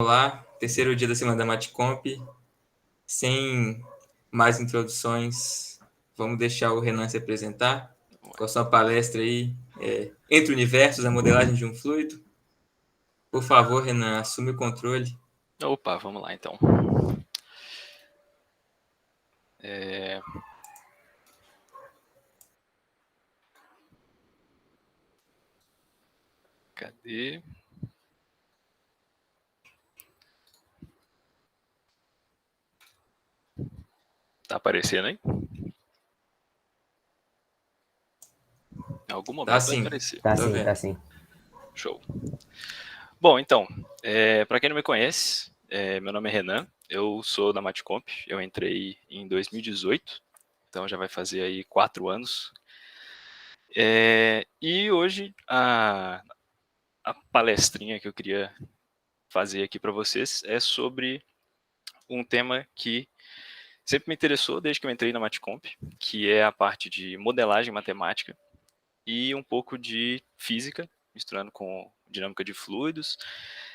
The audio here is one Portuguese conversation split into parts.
Olá, terceiro dia da semana da Matcomp. Sem mais introduções, vamos deixar o Renan se apresentar com a sua palestra aí, Entre Universos, a modelagem de um fluido. Por favor, Renan, assume o controle. Opa, vamos lá então. Cadê? Tá aparecendo aí? Em algum Tá momento vai sim, aparecer. Tá tô sim, vendo. tá sim. Show. Bom, então, para quem não me conhece, meu nome é Renan, eu sou da Matcomp, eu entrei em 2018, então já vai fazer aí 4 anos. E hoje a palestrinha que eu queria fazer aqui para vocês é sobre um tema que sempre me interessou desde que eu entrei na Matcomp, que é a parte de modelagem matemática e um pouco de física, misturando com dinâmica de fluidos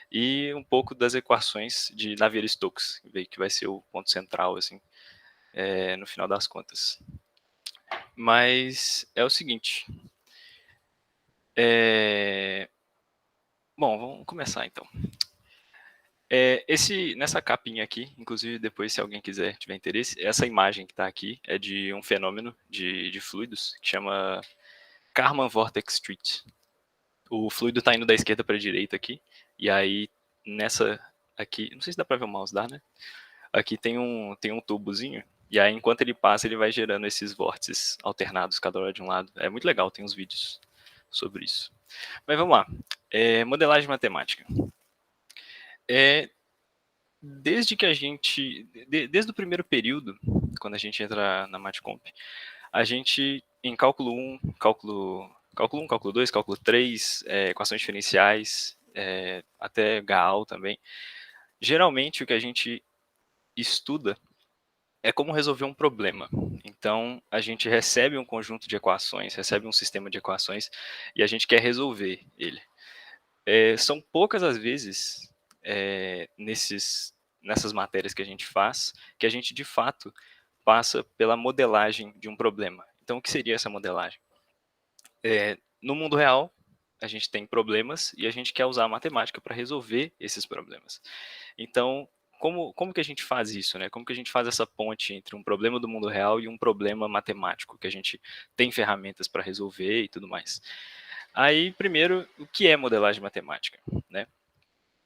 e um pouco das equações de Navier-Stokes, que vai ser o ponto central, assim, no final das contas. Mas é o seguinte. Bom, vamos começar então. Nessa capinha aqui, inclusive depois se alguém tiver interesse, essa imagem que está aqui é de um fenômeno de fluidos que chama Kármán Vortex Street. O fluido está indo da esquerda para a direita aqui, e aí nessa aqui, não sei se dá para ver o mouse, dá, né? Aqui tem um tubozinho, e aí enquanto ele passa, ele vai gerando esses vórtices alternados, cada hora de um lado. É muito legal, tem uns vídeos sobre isso. Mas vamos lá. Modelagem matemática. Desde que a gente, desde o primeiro período, quando a gente entra na Matcomp, a gente, em cálculo 1, cálculo 2, cálculo 3, equações diferenciais, até GAAL também, geralmente o que a gente estuda é como resolver um problema. Então, a gente recebe um conjunto de equações, recebe um sistema de equações, e a gente quer resolver ele. São poucas as vezes, nessas matérias que a gente faz, que a gente, de fato, passa pela modelagem de um problema. Então, o que seria essa modelagem? No mundo real, a gente tem problemas e a gente quer usar a matemática para resolver esses problemas. Então, como que a gente faz isso, né? Como que a gente faz essa ponte entre um problema do mundo real e um problema matemático, que a gente tem ferramentas para resolver e tudo mais? Aí, primeiro, o que é modelagem matemática, né?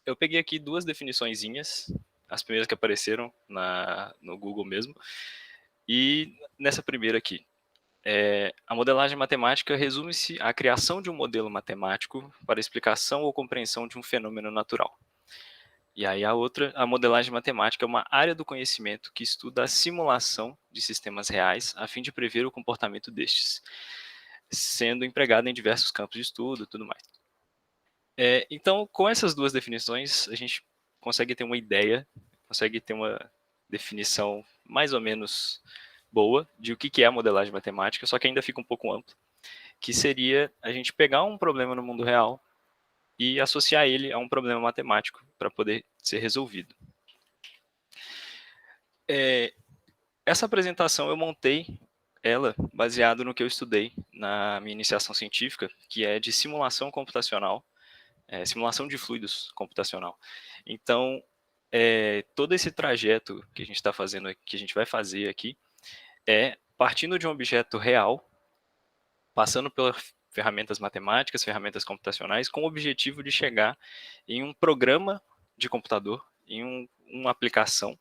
Eu peguei aqui duas definiçõezinhas, as primeiras que apareceram no Google mesmo, e nessa primeira aqui, a modelagem matemática resume-se à criação de um modelo matemático para explicação ou compreensão de um fenômeno natural. E aí a outra, a modelagem matemática é uma área do conhecimento que estuda a simulação de sistemas reais a fim de prever o comportamento destes, sendo empregada em diversos campos de estudo e tudo mais. Então, com essas duas definições, a gente consegue ter uma ideia, consegue ter uma definição mais ou menos boa de o que é a modelagem matemática, só que ainda fica um pouco amplo, que seria a gente pegar um problema no mundo real e associar ele a um problema matemático para poder ser resolvido. Essa apresentação eu montei ela baseado no que eu estudei na minha iniciação científica, que é de simulação computacional, simulação de fluidos computacional. Então, todo esse trajeto que a gente está fazendo, que a gente vai fazer aqui, é partindo de um objeto real, passando pelas ferramentas matemáticas, ferramentas computacionais, com o objetivo de chegar em um programa de computador, em uma aplicação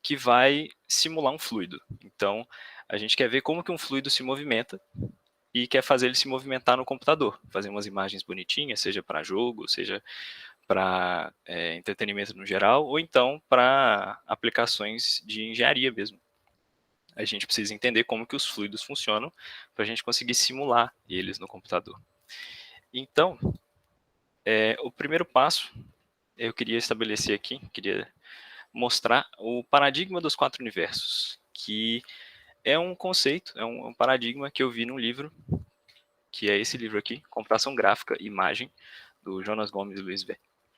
que vai simular um fluido. Então, a gente quer ver como que um fluido se movimenta e quer fazer ele se movimentar no computador, fazer umas imagens bonitinhas, seja para jogo, seja para entretenimento no geral, ou então para aplicações de engenharia mesmo. A gente precisa entender como que os fluidos funcionam para a gente conseguir simular eles no computador. Então, o primeiro passo eu queria estabelecer aqui, queria mostrar o paradigma dos 4 universos, que é um conceito, é um paradigma que eu vi num livro, que é esse livro aqui, Computação Gráfica e Imagem, do Jonas Gomes e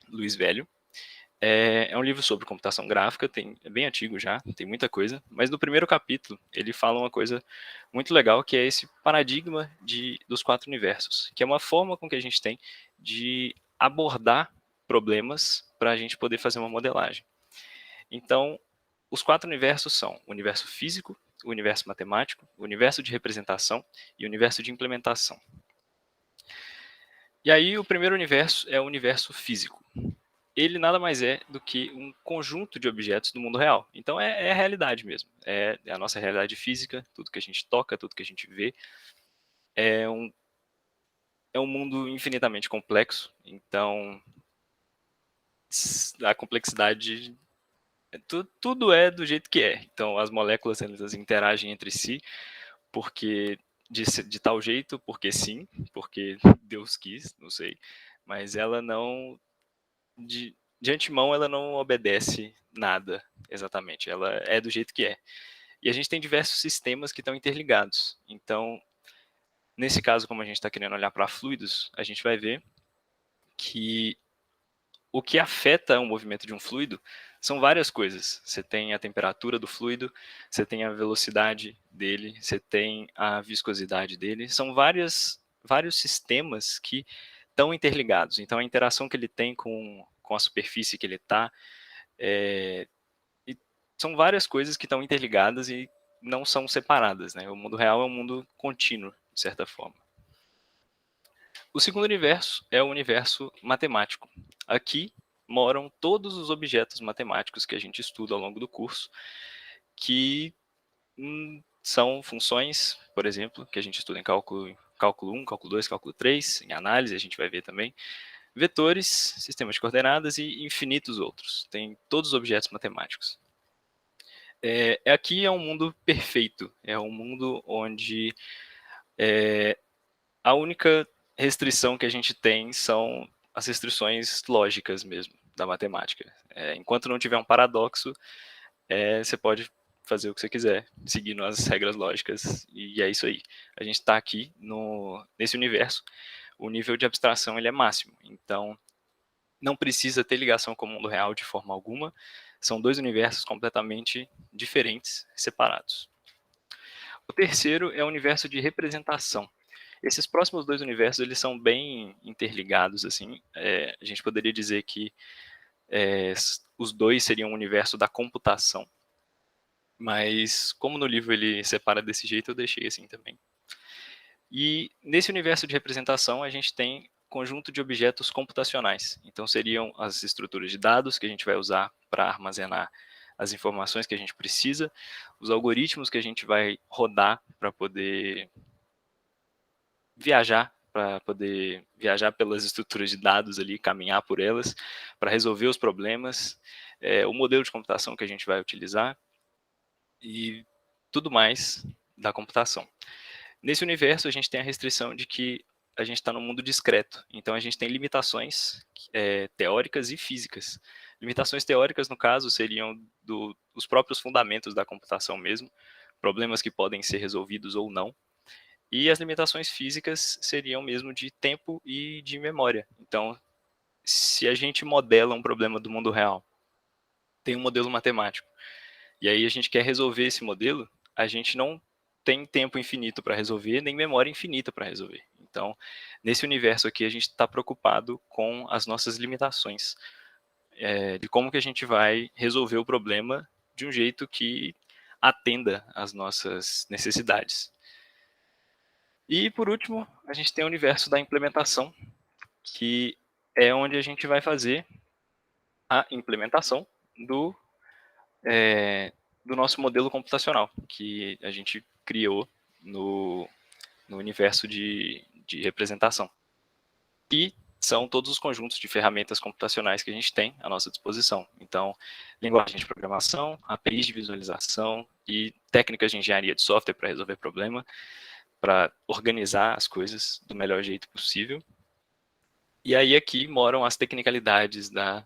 Luiz Velho. É um livro sobre computação gráfica, é bem antigo já, tem muita coisa, mas no primeiro capítulo ele fala uma coisa muito legal, que é esse paradigma dos 4 universos, que é uma forma com que a gente tem de abordar problemas para a gente poder fazer uma modelagem. Então, os 4 universos são o universo físico, o universo matemático, o universo de representação e o universo de implementação. E aí o primeiro universo é o universo físico. Ele nada mais é do que um conjunto de objetos do mundo real. Então é a realidade mesmo, é a nossa realidade física, tudo que a gente toca, tudo que a gente vê. É um mundo infinitamente complexo, então a complexidade, tudo é do jeito que é. Então as moléculas elas interagem entre si, porque de tal jeito, porque sim, porque Deus quis, não sei, mas ela não, de antemão, ela não obedece nada exatamente, ela é do jeito que é. E a gente tem diversos sistemas que estão interligados. Então, nesse caso, como a gente está querendo olhar para fluidos, a gente vai ver que o que afeta o movimento de um fluido são várias coisas. Você tem a temperatura do fluido, você tem a velocidade dele, você tem a viscosidade dele. São vários sistemas que estão interligados. Então, a interação que ele tem com a superfície que ele está, são várias coisas que estão interligadas e não são separadas, né? O mundo real é um mundo contínuo, de certa forma. O segundo universo é o universo matemático. Aqui moram todos os objetos matemáticos que a gente estuda ao longo do curso, que são funções, por exemplo, que a gente estuda em cálculo 1, cálculo 2, cálculo 3, em análise a gente vai ver também, vetores, sistemas de coordenadas e infinitos outros. Tem todos os objetos matemáticos. Aqui é um mundo perfeito, é um mundo onde a única restrição que a gente tem são as restrições lógicas mesmo, da matemática. Enquanto não tiver um paradoxo, você pode fazer o que você quiser, seguindo as regras lógicas, e é isso aí. A gente está aqui nesse universo, o nível de abstração ele é máximo, então não precisa ter ligação com o mundo real de forma alguma, são 2 universos completamente diferentes, separados. O terceiro é o universo de representação. Esses próximos 2 universos eles são bem interligados, assim. A gente poderia dizer que os 2 seriam o universo da computação, mas como no livro ele separa desse jeito, eu deixei assim também. E nesse universo de representação a gente tem conjunto de objetos computacionais. Então seriam as estruturas de dados que a gente vai usar para armazenar as informações que a gente precisa, os algoritmos que a gente vai rodar para poder viajar pelas estruturas de dados ali, caminhar por elas, para resolver os problemas, o modelo de computação que a gente vai utilizar e tudo mais da computação. Nesse universo, a gente tem a restrição de que a gente está no mundo discreto, então a gente tem limitações teóricas e físicas. Limitações teóricas, no caso, seriam os próprios fundamentos da computação mesmo, problemas que podem ser resolvidos ou não, e as limitações físicas seriam mesmo de tempo e de memória. Então, se a gente modela um problema do mundo real, tem um modelo matemático, e aí a gente quer resolver esse modelo, a gente não tem tempo infinito para resolver, nem memória infinita para resolver. Então, nesse universo aqui, a gente está preocupado com as nossas limitações, de como que a gente vai resolver o problema de um jeito que atenda às nossas necessidades. E, por último, a gente tem o universo da implementação, que é onde a gente vai fazer a implementação do nosso modelo computacional, que a gente criou no universo de representação. E são todos os conjuntos de ferramentas computacionais que a gente tem à nossa disposição. Então, linguagem de programação, APIs de visualização e técnicas de engenharia de software para resolver problema, para organizar as coisas do melhor jeito possível. E aí aqui moram as tecnicalidades da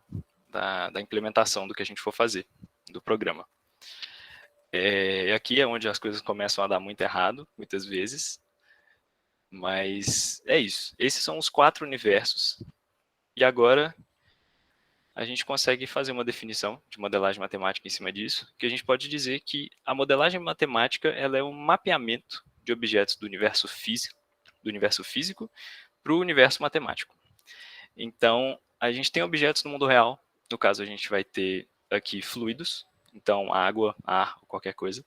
implementação do que a gente for fazer, do programa. Aqui é onde as coisas começam a dar muito errado, muitas vezes. Mas é isso. Esses são os 4 universos. E agora a gente consegue fazer uma definição de modelagem matemática em cima disso, que a gente pode dizer que a modelagem matemática ela é um mapeamento de objetos do universo físico para o universo matemático. Então, a gente tem objetos no mundo real, no caso a gente vai ter aqui fluidos, então água, ar, qualquer coisa.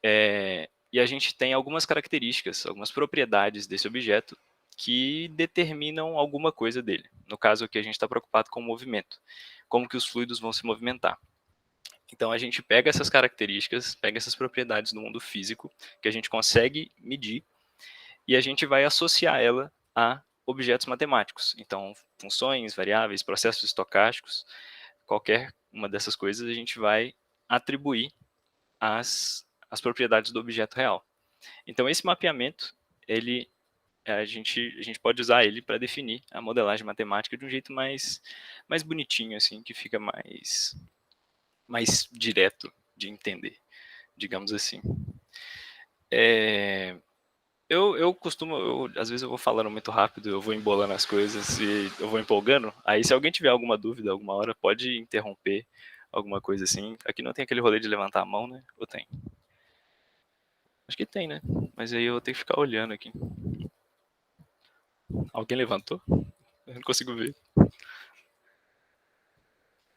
E a gente tem algumas características, algumas propriedades desse objeto que determinam alguma coisa dele. No caso aqui a gente está preocupado com o movimento, como que os fluidos vão se movimentar. Então a gente pega essas características, pega essas propriedades do mundo físico, que a gente consegue medir, e a gente vai associar ela a objetos matemáticos. Então funções, variáveis, processos estocásticos, qualquer uma dessas coisas a gente vai atribuir as propriedades do objeto real. Então esse mapeamento, a gente pode usar ele para definir a modelagem matemática de um jeito mais bonitinho, assim, que fica mais direto de entender, digamos assim. Às vezes eu vou falando muito rápido, eu vou embolando as coisas e eu vou empolgando. Aí se alguém tiver alguma dúvida, alguma hora, pode interromper, alguma coisa assim. Aqui não tem aquele rolê de levantar a mão, né? Ou tem? Acho que tem, né? Mas aí eu vou ter que ficar olhando aqui. Alguém levantou? Eu não consigo ver.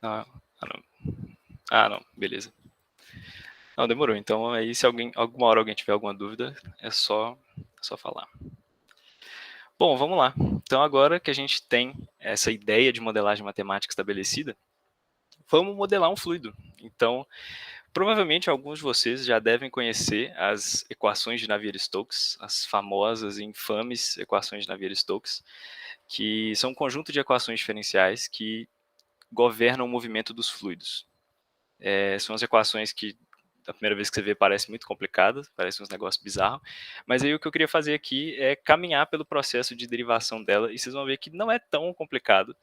Ah, não. Beleza. Não, demorou. Então aí se alguma hora alguém tiver alguma dúvida, é só falar. Bom, vamos lá. Então agora que a gente tem essa ideia de modelagem matemática estabelecida, vamos modelar um fluido. Então, provavelmente alguns de vocês já devem conhecer as equações de Navier-Stokes, as famosas e infames equações de Navier-Stokes, que são um conjunto de equações diferenciais que governam o movimento dos fluidos. São as equações que a primeira vez que você vê parece muito complicada, parece uns negócios bizarros, mas aí o que eu queria fazer aqui é caminhar pelo processo de derivação dela e vocês vão ver que não é tão complicado.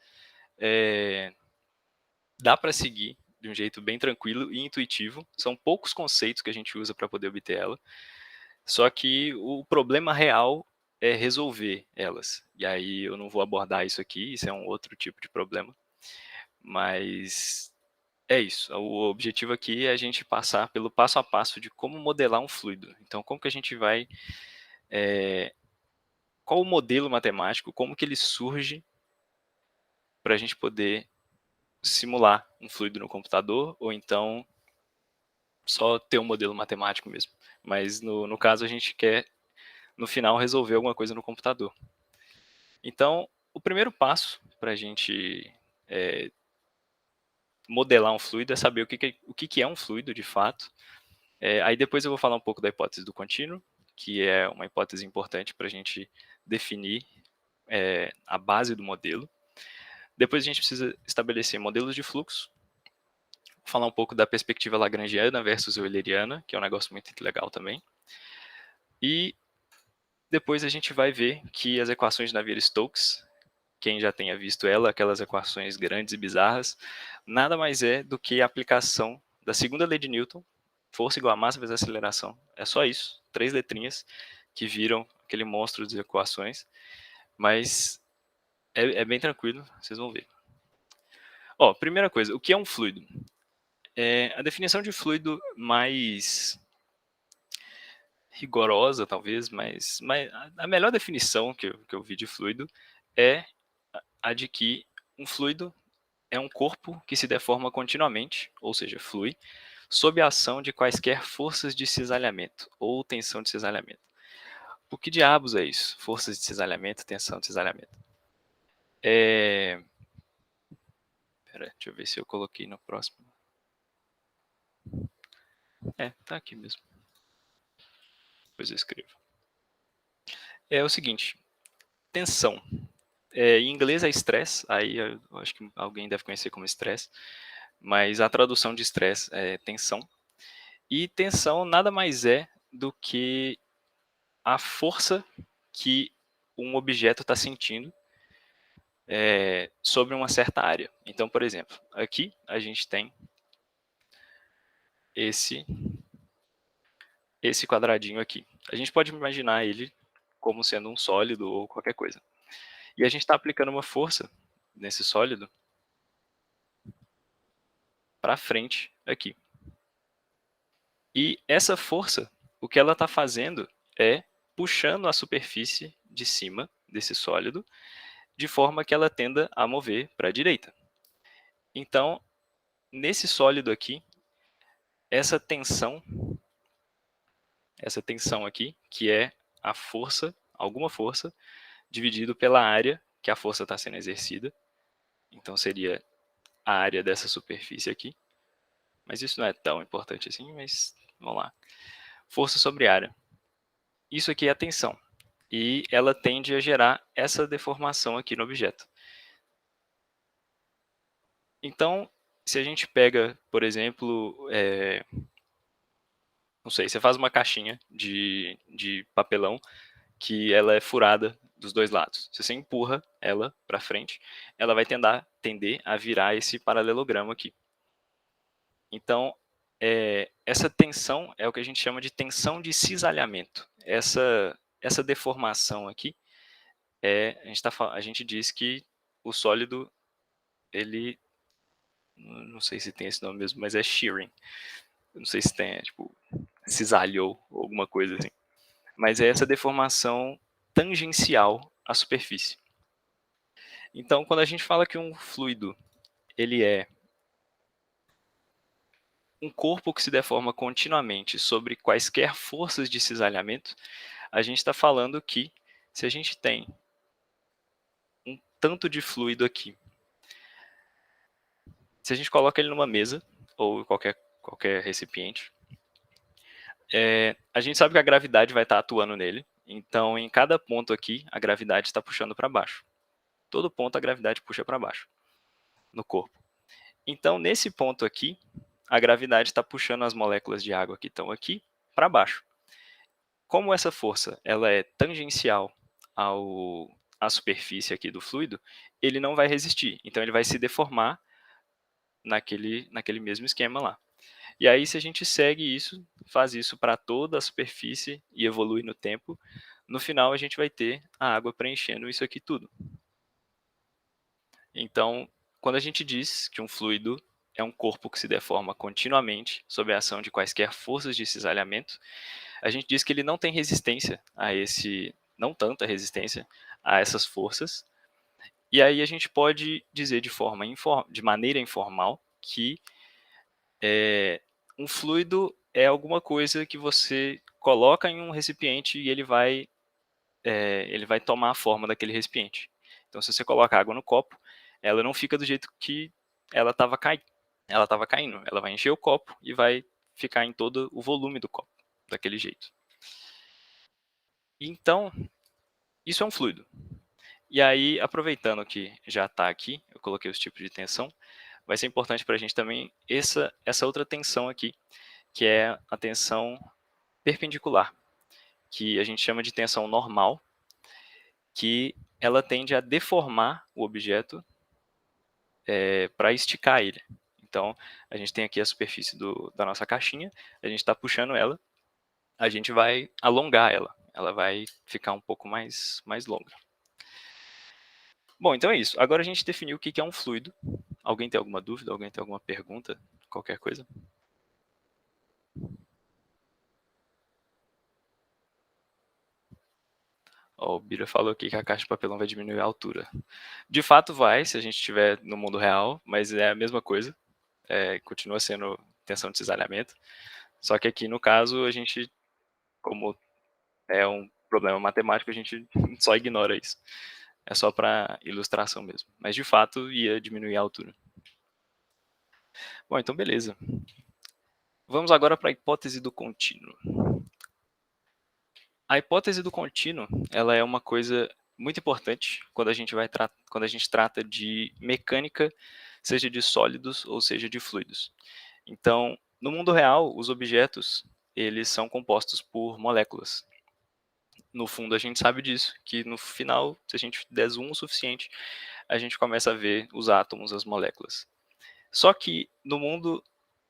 Dá para seguir de um jeito bem tranquilo e intuitivo. São poucos conceitos que a gente usa para poder obter ela. Só que o problema real é resolver elas. E aí eu não vou abordar isso aqui, isso é um outro tipo de problema. Mas é isso. O objetivo aqui é a gente passar pelo passo a passo de como modelar um fluido. Então, como que a gente vai... qual o modelo matemático, como que ele surge para a gente poder simular um fluido no computador, ou então só ter um modelo matemático mesmo. Mas no caso a gente quer, no final, resolver alguma coisa no computador. Então, o primeiro passo para a gente modelar um fluido é saber o que é um fluido de fato. Aí depois eu vou falar um pouco da hipótese do contínuo, que é uma hipótese importante para a gente definir a base do modelo. Depois a gente precisa estabelecer modelos de fluxo, falar um pouco da perspectiva lagrangiana versus euleriana, que é um negócio muito legal também. E depois a gente vai ver que as equações de Navier-Stokes, quem já tenha visto ela, aquelas equações grandes e bizarras, nada mais é do que a aplicação da segunda lei de Newton, força igual a massa vezes a aceleração. É só isso, 3 letrinhas que viram aquele monstro de equações, mas é bem tranquilo, vocês vão ver. Primeira coisa, o que é um fluido? A definição de fluido mais rigorosa, talvez, mas a melhor definição que eu vi de fluido é a de que um fluido é um corpo que se deforma continuamente, ou seja, flui, sob a ação de quaisquer forças de cisalhamento ou tensão de cisalhamento. O que diabos é isso? Forças de cisalhamento, tensão de cisalhamento. Deixa eu ver se eu coloquei no próximo. Tá aqui mesmo. Depois eu escrevo. É o seguinte, tensão. Em inglês é stress, aí eu acho que alguém deve conhecer como stress, mas a tradução de stress é tensão. E tensão nada mais é do que a força que um objeto está sentindo sobre uma certa área. Então, por exemplo, aqui a gente tem esse quadradinho aqui. A gente pode imaginar ele como sendo um sólido ou qualquer coisa. E a gente está aplicando uma força nesse sólido para frente aqui. E essa força, o que ela está fazendo é puxando a superfície de cima desse sólido, de forma que ela tenda a mover para a direita. Então, nesse sólido aqui, essa tensão aqui, que é a força, alguma força, dividido pela área que a força está sendo exercida. Então, seria a área dessa superfície aqui. Mas isso não é tão importante assim, mas vamos lá. Força sobre área. Isso aqui é a tensão. E ela tende a gerar essa deformação aqui no objeto. Então, se a gente pega, por exemplo, não sei, você faz uma caixinha de papelão que ela é furada dos dois lados. Se você empurra ela para frente, ela vai tender a virar esse paralelogramo aqui. Então, essa tensão é o que a gente chama de tensão de cisalhamento. Essa deformação aqui, a gente diz que o sólido, ele, não sei se tem esse nome mesmo, mas é shearing. Não sei se tem, tipo, cisalhou ou alguma coisa assim. Mas é essa deformação tangencial à superfície. Então, quando a gente fala que um fluido ele é um corpo que se deforma continuamente sobre quaisquer forças de cisalhamento, a gente está falando que se a gente tem um tanto de fluido aqui, se a gente coloca ele numa mesa ou qualquer recipiente, a gente sabe que a gravidade vai estar atuando nele, então em cada ponto aqui a gravidade está puxando para baixo. Todo ponto a gravidade puxa para baixo no corpo. Então nesse ponto aqui, a gravidade está puxando as moléculas de água que estão aqui para baixo. Como essa força ela é tangencial à superfície aqui do fluido, ele não vai resistir. Então ele vai se deformar naquele mesmo esquema lá. E aí, se a gente segue isso, faz isso para toda a superfície e evolui no tempo, no final a gente vai ter a água preenchendo isso aqui tudo. Então, quando a gente diz que um fluido é um corpo que se deforma continuamente sob a ação de quaisquer forças de cisalhamento, a gente diz que ele não tem resistência não tanta resistência a essas forças. E aí a gente pode dizer de maneira informal que um fluido é alguma coisa que você coloca em um recipiente e ele vai tomar a forma daquele recipiente. Então, se você coloca água no copo, ela não fica do jeito que ela estava caindo. Ela vai encher o copo e vai ficar em todo o volume do copo, daquele jeito. Então, isso é um fluido. E aí, aproveitando que já está aqui, eu coloquei os tipos de tensão, vai ser importante para a gente também essa outra tensão aqui, que é a tensão perpendicular, que a gente chama de tensão normal, que ela tende a deformar o objeto para esticar ele. Então, a gente tem aqui a superfície da nossa caixinha, a gente está puxando ela, a gente vai alongar ela vai ficar um pouco mais longa. Bom, então é isso. Agora a gente definiu o que é um fluido. Alguém tem alguma dúvida? Alguém tem alguma pergunta? Qualquer coisa? O Bira falou aqui que a caixa de papelão vai diminuir a altura. De fato vai, se a gente estiver no mundo real, mas é a mesma coisa. Continua sendo tensão de cisalhamento. Só que aqui, no caso, a gente, como é um problema matemático, a gente só ignora isso. É só para ilustração mesmo. Mas, de fato, ia diminuir a altura. Bom, então beleza. Vamos agora para a hipótese do contínuo. A hipótese do contínuo, ela é uma coisa muito importante quando a gente trata de mecânica, seja de sólidos ou seja de fluidos. Então, no mundo real, os objetos eles são compostos por moléculas. No fundo, a gente sabe disso, que no final, se a gente der zoom o suficiente, a gente começa a ver os átomos, as moléculas. Só que no mundo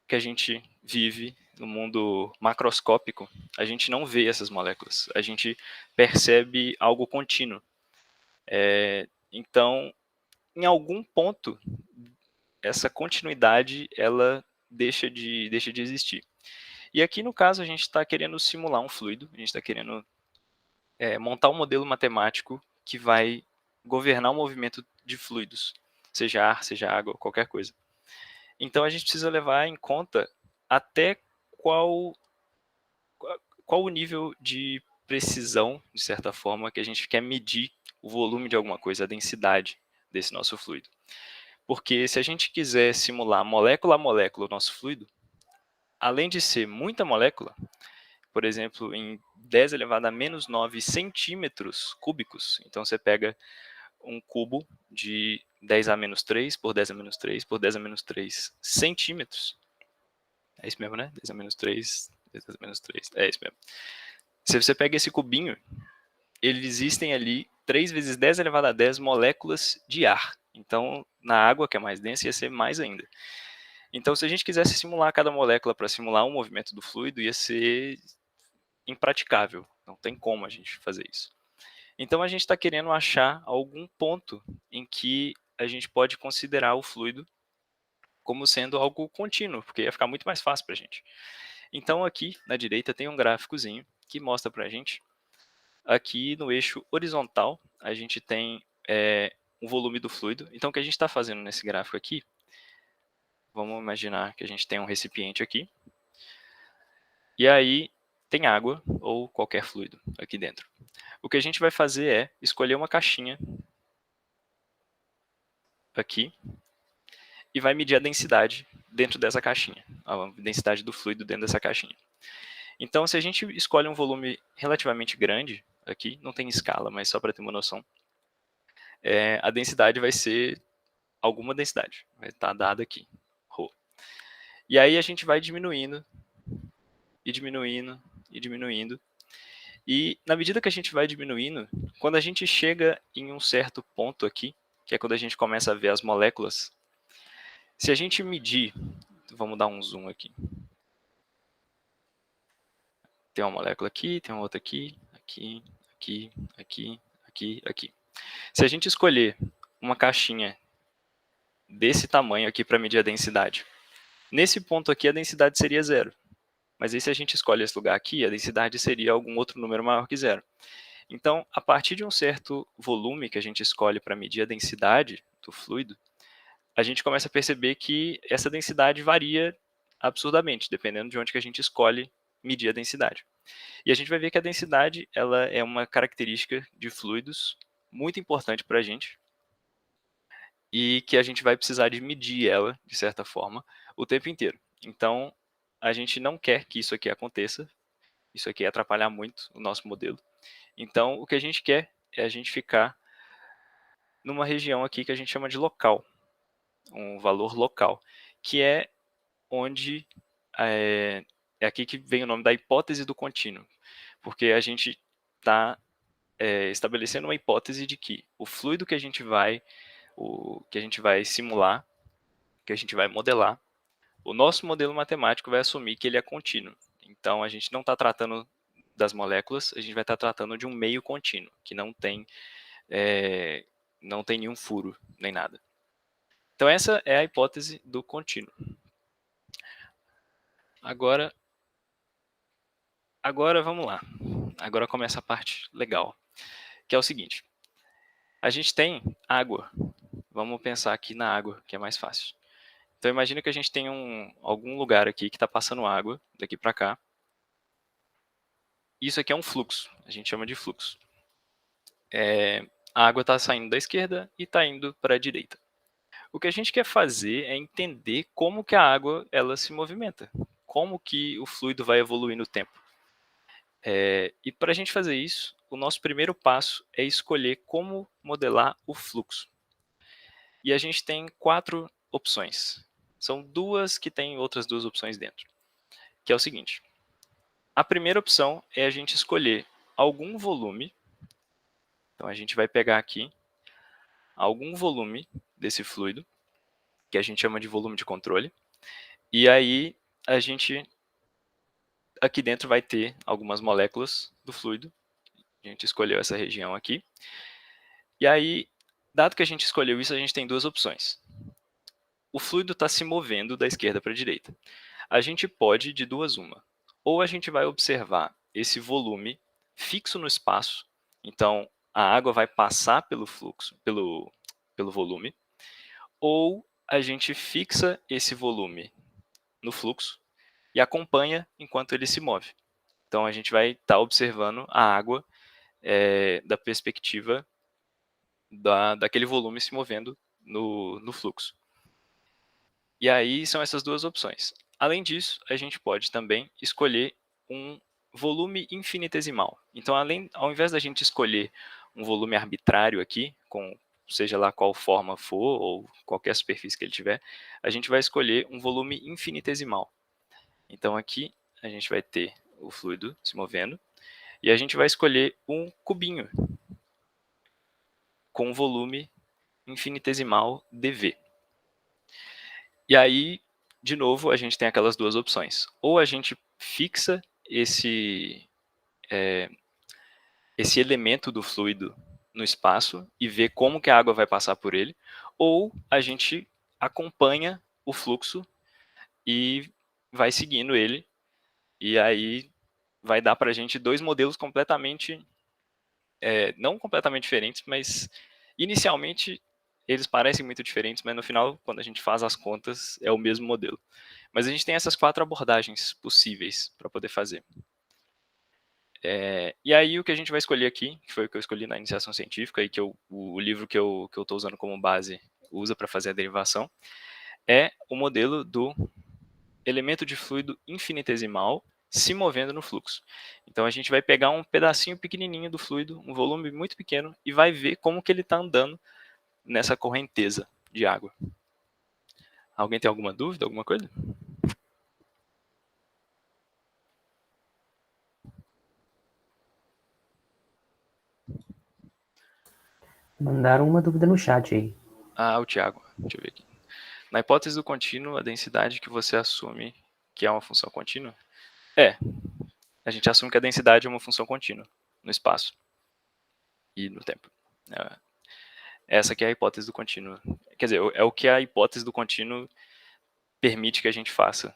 que a gente vive, no mundo macroscópico, a gente não vê essas moléculas. A gente percebe algo contínuo. Então, em algum ponto essa continuidade ela deixa de existir. E aqui, no caso, a gente está querendo simular um fluido, a gente está querendo montar um modelo matemático que vai governar o movimento de fluidos, seja ar, seja água, qualquer coisa. Então, a gente precisa levar em conta até qual o nível de precisão, de certa forma, que a gente quer medir o volume de alguma coisa, a densidade desse nosso fluido. Porque se a gente quiser simular molécula a molécula o nosso fluido, além de ser muita molécula, por exemplo, em 10 elevado a menos 9 centímetros cúbicos, então você pega um cubo de 10 a menos 3 por 10 a menos 3 por 10 a menos 3 centímetros. É isso mesmo, né? 10 a menos 3, 10 a menos 3. É isso mesmo. Se você pega esse cubinho, existem ali 3 vezes 10 elevado a 10 moléculas de ar. Então, na água, que é mais densa, ia ser mais ainda. Então, se a gente quisesse simular cada molécula para simular um movimento do fluido, ia ser impraticável. Não tem como a gente fazer isso. Então, a gente está querendo achar algum ponto em que a gente pode considerar o fluido como sendo algo contínuo, porque ia ficar muito mais fácil para a gente. Então, aqui na direita tem um gráficozinho que mostra para a gente. Aqui no eixo horizontal, a gente tem o volume do fluido. Então, o que a gente está fazendo nesse gráfico aqui, vamos imaginar que a gente tem um recipiente aqui, e aí tem água ou qualquer fluido aqui dentro. O que a gente vai fazer é escolher uma caixinha aqui e vai medir a densidade dentro dessa caixinha, a densidade do fluido dentro dessa caixinha. Então, se a gente escolhe um volume relativamente grande, aqui não tem escala, mas só para ter uma noção, a densidade vai ser alguma densidade, vai estar dada aqui, ρ. E aí a gente vai diminuindo, e diminuindo, e diminuindo. E na medida que a gente vai diminuindo, quando a gente chega em um certo ponto aqui, que é quando a gente começa a ver as moléculas, se a gente medir, vamos dar um zoom aqui. Tem uma molécula aqui, tem uma outra aqui, aqui, aqui, aqui, aqui, aqui. Se a gente escolher uma caixinha desse tamanho aqui para medir a densidade, nesse ponto aqui a densidade seria 0. Mas aí se a gente escolhe esse lugar aqui, a densidade seria algum outro número maior que 0. Então, a partir de um certo volume que a gente escolhe para medir a densidade do fluido, a gente começa a perceber que essa densidade varia absurdamente, dependendo de onde que a gente escolhe medir a densidade. E a gente vai ver que a densidade ela é uma característica de fluidos muito importante para a gente e que a gente vai precisar de medir ela, de certa forma, o tempo inteiro. Então, a gente não quer que isso aqui aconteça, isso aqui ia atrapalhar muito o nosso modelo. Então, o que a gente quer é a gente ficar numa região aqui que a gente chama de local, um valor local, que é onde é aqui que vem o nome da hipótese do contínuo, porque a gente está estabelecendo uma hipótese de que o fluido que a gente vai simular, que a gente vai modelar, o nosso modelo matemático vai assumir que ele é contínuo. Então, a gente não está tratando das moléculas, a gente vai estar tratando de um meio contínuo, que não tem nenhum furo, nem nada. Então, essa é a hipótese do contínuo. Agora vamos lá. Agora começa a parte legal, que é o seguinte. A gente tem água. Vamos pensar aqui na água, que é mais fácil. Então, imagina que a gente tem algum lugar aqui que está passando água, daqui para cá. Isso aqui é um fluxo, a gente chama de fluxo. A água está saindo da esquerda e está indo para a direita. O que a gente quer fazer é entender como que a água ela se movimenta, como que o fluido vai evoluir no tempo. E para a gente fazer isso, o nosso primeiro passo é escolher como modelar o fluxo. E a gente tem 4 opções. São duas que tem outras 2 opções dentro. Que é o seguinte. A primeira opção é a gente escolher algum volume. Então, a gente vai pegar aqui algum volume desse fluido, que a gente chama de volume de controle. E aí, a gente aqui dentro vai ter algumas moléculas do fluido. A gente escolheu essa região aqui. E aí, dado que a gente escolheu isso, a gente tem 2 opções. o fluido está se movendo da esquerda para a direita. A gente pode de duas uma. Ou a gente vai observar esse volume fixo no espaço, então a água vai passar pelo fluxo, pelo volume, ou a gente fixa esse volume no fluxo e acompanha enquanto ele se move. Então a gente vai estar observando a água da perspectiva daquele volume se movendo no fluxo. E aí são essas duas opções. Além disso, a gente pode também escolher um volume infinitesimal. Então, ao invés da gente escolher um volume arbitrário aqui, com seja lá qual forma for, ou qualquer superfície que ele tiver, a gente vai escolher um volume infinitesimal. Então, aqui a gente vai ter o fluido se movendo, e a gente vai escolher um cubinho com volume infinitesimal dV. E aí, de novo, a gente tem aquelas duas opções. Ou a gente fixa esse elemento do fluido no espaço e vê como que a água vai passar por ele, ou a gente acompanha o fluxo e vai seguindo ele, e aí vai dar para a gente dois modelos completamente, não completamente diferentes, mas inicialmente eles parecem muito diferentes, mas no final, quando a gente faz as contas, é o mesmo modelo. Mas a gente tem essas 4 abordagens possíveis para poder fazer. E aí o que a gente vai escolher aqui, que foi o que eu escolhi na iniciação científica e que o livro que eu estou usando como base usa para fazer a derivação, é o modelo do elemento de fluido infinitesimal se movendo no fluxo. Então a gente vai pegar um pedacinho pequenininho do fluido, um volume muito pequeno, e vai ver como que ele está andando nessa correnteza de água. Alguém tem alguma dúvida, alguma coisa? Mandaram uma dúvida no chat aí. Ah, o Thiago. Deixa eu ver aqui. Na hipótese do contínuo, a densidade que você assume que é uma função contínua? A gente assume que a densidade é uma função contínua no espaço e no tempo. Essa que é a hipótese do contínuo. Quer dizer, é o que a hipótese do contínuo permite que a gente faça.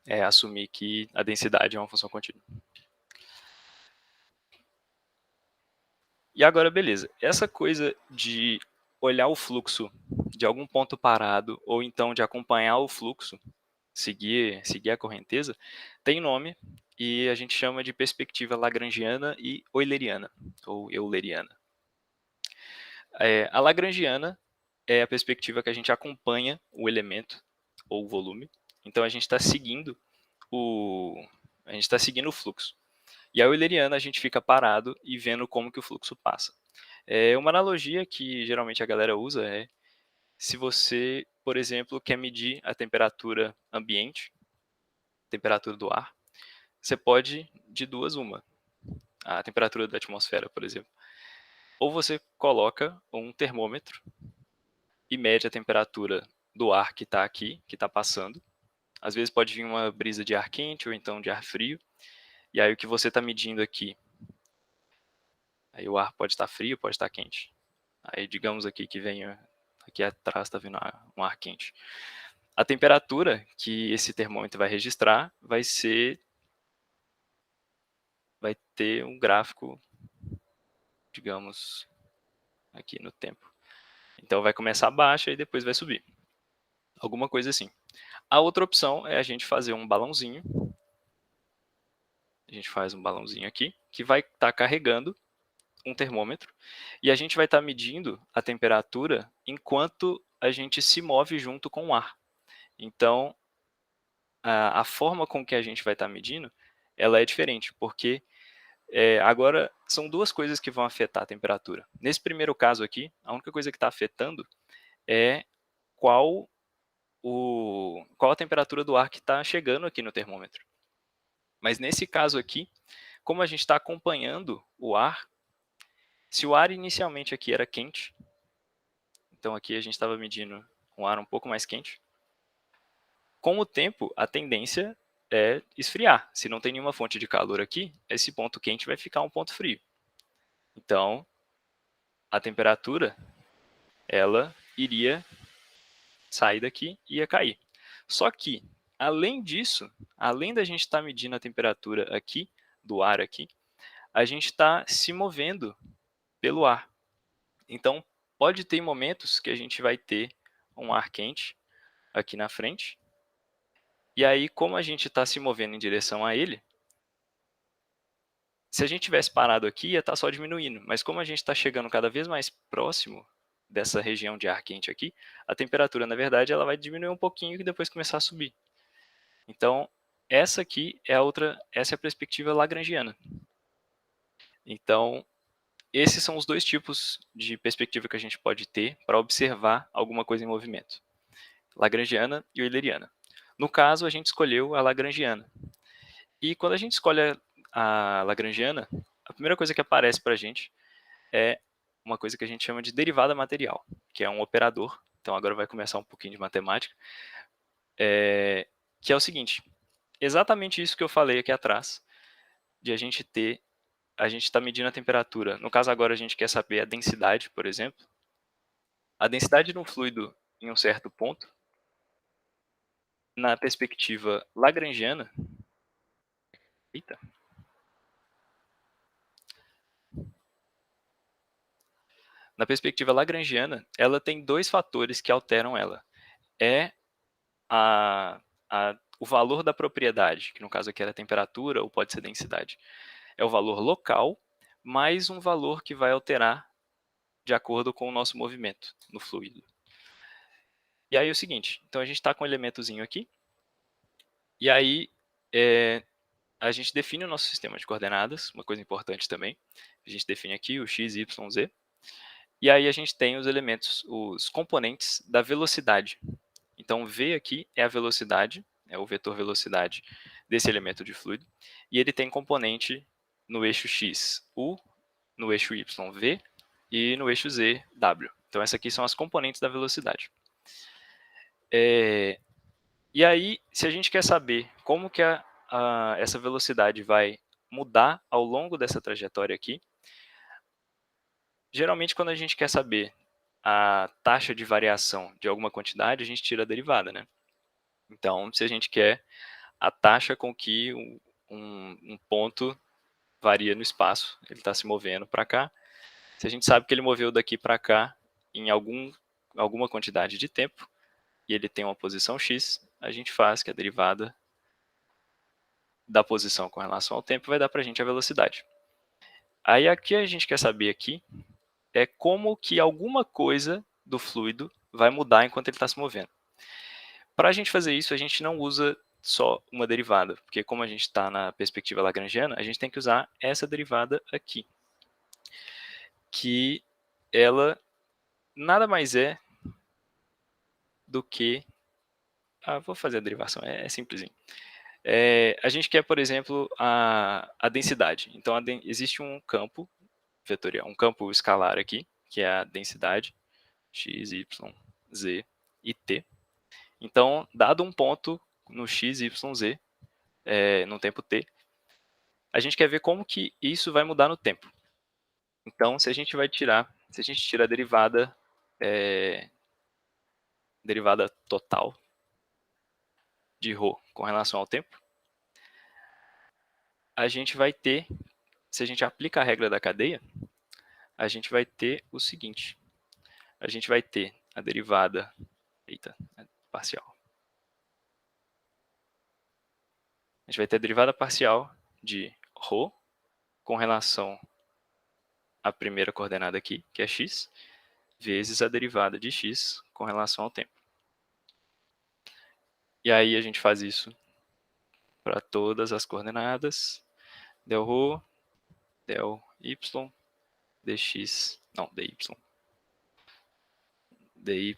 É assumir que a densidade é uma função contínua. E agora, beleza. Essa coisa de olhar o fluxo de algum ponto parado ou então de acompanhar o fluxo, seguir a correnteza, tem nome e a gente chama de perspectiva lagrangiana e euleriana, ou euleriana. A lagrangiana é a perspectiva que a gente acompanha o elemento ou o volume, então a gente está seguindo o fluxo. E a euleriana a gente fica parado e vendo como que o fluxo passa. Uma analogia que geralmente a galera usa é se você, por exemplo, quer medir a temperatura ambiente, temperatura do ar, você pode de duas uma. A temperatura da atmosfera, por exemplo. Ou você coloca um termômetro e mede a temperatura do ar que está aqui, que está passando. Às vezes pode vir uma brisa de ar quente ou então de ar frio. E aí o que você está medindo aqui, aí o ar pode estar frio, pode estar quente. Aí digamos aqui que venha, aqui atrás está vindo um ar quente. A temperatura que esse termômetro vai registrar vai ter um gráfico, digamos, aqui no tempo. Então vai começar baixa e depois vai subir. Alguma coisa assim. A outra opção é a gente fazer um balãozinho. A gente faz um balãozinho aqui, que vai estar carregando um termômetro, e a gente vai estar medindo a temperatura enquanto a gente se move junto com o ar. Então, a forma com que a gente vai estar medindo, ela é diferente, porque agora são duas coisas que vão afetar a temperatura. Nesse primeiro caso aqui, a única coisa que está afetando é qual a temperatura do ar que está chegando aqui no termômetro. Mas nesse caso aqui, como a gente está acompanhando o ar, se o ar inicialmente aqui era quente, então aqui a gente estava medindo um ar um pouco mais quente, com o tempo a tendência é esfriar. Se não tem nenhuma fonte de calor aqui, esse ponto quente vai ficar um ponto frio. Então, a temperatura ela iria sair daqui e ia cair. Só que, além disso, além da gente estar medindo a temperatura aqui, do ar aqui, a gente está se movendo pelo ar. Então, pode ter momentos que a gente vai ter um ar quente aqui na frente, e aí, como a gente está se movendo em direção a ele, se a gente tivesse parado aqui, ia estar só diminuindo, mas como a gente está chegando cada vez mais próximo dessa região de ar quente aqui, a temperatura, na verdade, ela vai diminuir um pouquinho e depois começar a subir. Então, essa aqui é essa é a perspectiva lagrangiana. Então, esses são os dois tipos de perspectiva que a gente pode ter para observar alguma coisa em movimento. Lagrangiana e euleriana. No caso, a gente escolheu a lagrangiana. E quando a gente escolhe a lagrangiana, a primeira coisa que aparece para a gente é uma coisa que a gente chama de derivada material, que é um operador. Então, agora vai começar um pouquinho de matemática. Que é o seguinte, exatamente isso que eu falei aqui atrás, de a gente está medindo a temperatura. No caso agora a gente quer saber a densidade, por exemplo. A densidade de um fluido em um certo ponto, na perspectiva lagrangiana, eita, na perspectiva lagrangiana, ela tem dois fatores que alteram ela. É o valor da propriedade, que no caso aqui era a temperatura ou pode ser densidade. É o valor local mais um valor que vai alterar de acordo com o nosso movimento no fluido. E aí é o seguinte, então a gente está com um elementozinho aqui, e aí a gente define o nosso sistema de coordenadas, uma coisa importante também, a gente define aqui o x, y, z, e aí a gente tem os elementos, os componentes da velocidade. Então v aqui é a velocidade, é o vetor velocidade desse elemento de fluido, e ele tem componente no eixo x, u, no eixo y, v, e no eixo z, w. Então essas aqui são as componentes da velocidade. E aí, se a gente quer saber como que essa velocidade vai mudar ao longo dessa trajetória aqui, geralmente quando a gente quer saber a taxa de variação de alguma quantidade, a gente tira a derivada, né? Então, se a gente quer a taxa com que um ponto varia no espaço, ele está se movendo para cá, se a gente sabe que ele moveu daqui para cá em alguma quantidade de tempo, e ele tem uma posição x, a gente faz que a derivada da posição com relação ao tempo vai dar para a gente a velocidade. Aí aqui a gente quer saber aqui é como que alguma coisa do fluido vai mudar enquanto ele está se movendo. Para a gente fazer isso, a gente não usa só uma derivada, porque como a gente está na perspectiva lagrangiana, a gente tem que usar essa derivada aqui, que ela nada mais é do que... vou fazer a derivação, é simplesinho. A gente quer, por exemplo, a densidade. Então, existe um campo vetorial, um campo escalar aqui, que é a densidade, x, y, z e t. Então, dado um ponto no x, y, z, no tempo t, a gente quer ver como que isso vai mudar no tempo. Então, se a gente tira a derivada total de ρ com relação ao tempo, a gente vai ter, se a gente aplica a regra da cadeia, a gente vai ter o seguinte, a gente vai ter a derivada parcial. A gente vai ter a derivada parcial de ρ com relação à primeira coordenada aqui, que é x, vezes a derivada de x com relação ao tempo. E aí a gente faz isso para todas as coordenadas, del ρ, del y, dx, não, dy, dy,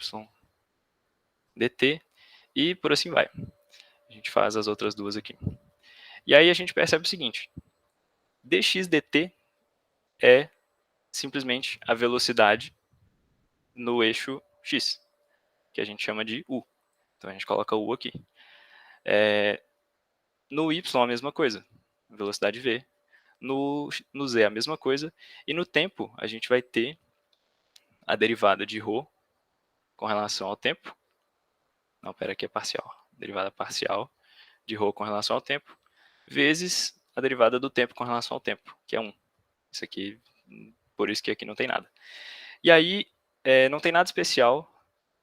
dt, e por assim vai. A gente faz as outras duas aqui. E aí a gente percebe o seguinte, dx dt é simplesmente a velocidade no eixo x, que a gente chama de u. Então a gente coloca u aqui. No y a mesma coisa, velocidade v. No z a mesma coisa. E no tempo a gente vai ter a derivada de ρ com relação ao tempo, Não, pera, aqui é parcial. Derivada parcial de ρ com relação ao tempo, vezes a derivada do tempo com relação ao tempo, que é 1. Isso aqui, por isso que aqui não tem nada. E aí, não tem nada especial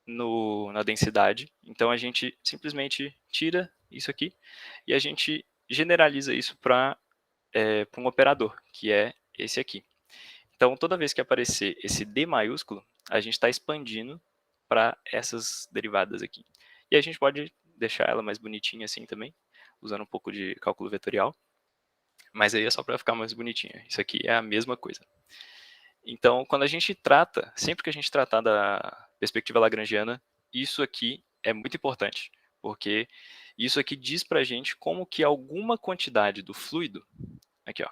na densidade, então a gente simplesmente tira isso aqui e a gente generaliza isso para um operador, que é esse aqui. Então, toda vez que aparecer esse D maiúsculo, a gente está expandindo para essas derivadas aqui. E a gente pode deixar ela mais bonitinha assim também, usando um pouco de cálculo vetorial, mas aí é só para ficar mais bonitinha. Isso aqui é a mesma coisa. Então, quando a gente trata, sempre que a gente tratar da perspectiva lagrangiana, isso aqui é muito importante, porque isso aqui diz para a gente como que alguma quantidade do fluido, aqui ó,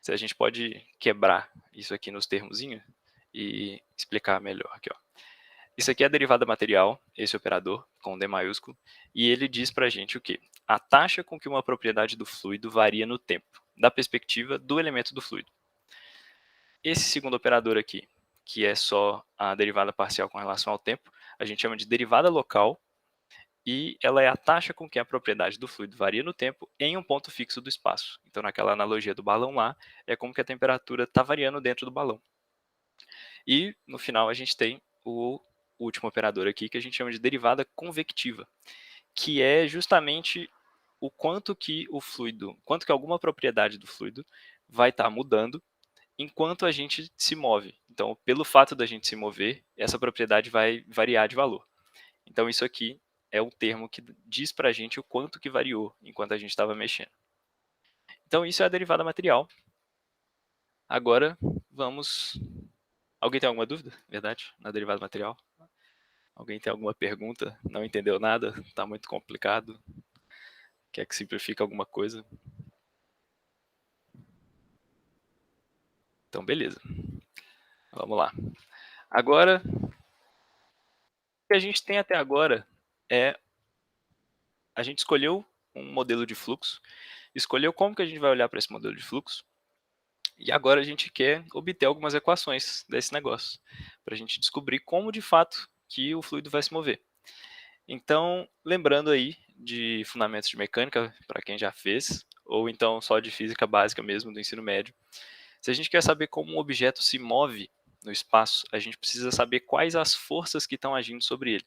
se a gente pode quebrar isso aqui nos termozinhos e explicar melhor aqui ó. Isso aqui é a derivada material, esse operador, com D maiúsculo, e ele diz para a gente o quê? A taxa com que uma propriedade do fluido varia no tempo, da perspectiva do elemento do fluido. Esse segundo operador aqui, que é só a derivada parcial com relação ao tempo, a gente chama de derivada local, e ela é a taxa com que a propriedade do fluido varia no tempo em um ponto fixo do espaço. Então, naquela analogia do balão lá, é como que a temperatura está variando dentro do balão. E, no final, a gente tem o último operador aqui, que a gente chama de derivada convectiva, que é justamente o quanto que o fluido, quanto que alguma propriedade do fluido vai estar mudando enquanto a gente se move. Então, pelo fato da gente se mover, essa propriedade vai variar de valor. Então, isso aqui é um termo que diz para a gente o quanto que variou enquanto a gente estava mexendo. Então, isso é a derivada material. Agora, vamos... Alguém tem alguma dúvida, verdade, na derivada material? Alguém tem alguma pergunta? Não entendeu nada? Está muito complicado? Quer que simplifique alguma coisa? Então, beleza. Vamos lá. Agora, o que a gente tem até agora é... A gente escolheu um modelo de fluxo, escolheu como que a gente vai olhar para esse modelo de fluxo, e agora a gente quer obter algumas equações desse negócio, para a gente descobrir como de fato que o fluido vai se mover. Então, lembrando aí de fundamentos de mecânica, para quem já fez, ou então só de física básica mesmo, do ensino médio, se a gente quer saber como um objeto se move no espaço, a gente precisa saber quais as forças que estão agindo sobre ele,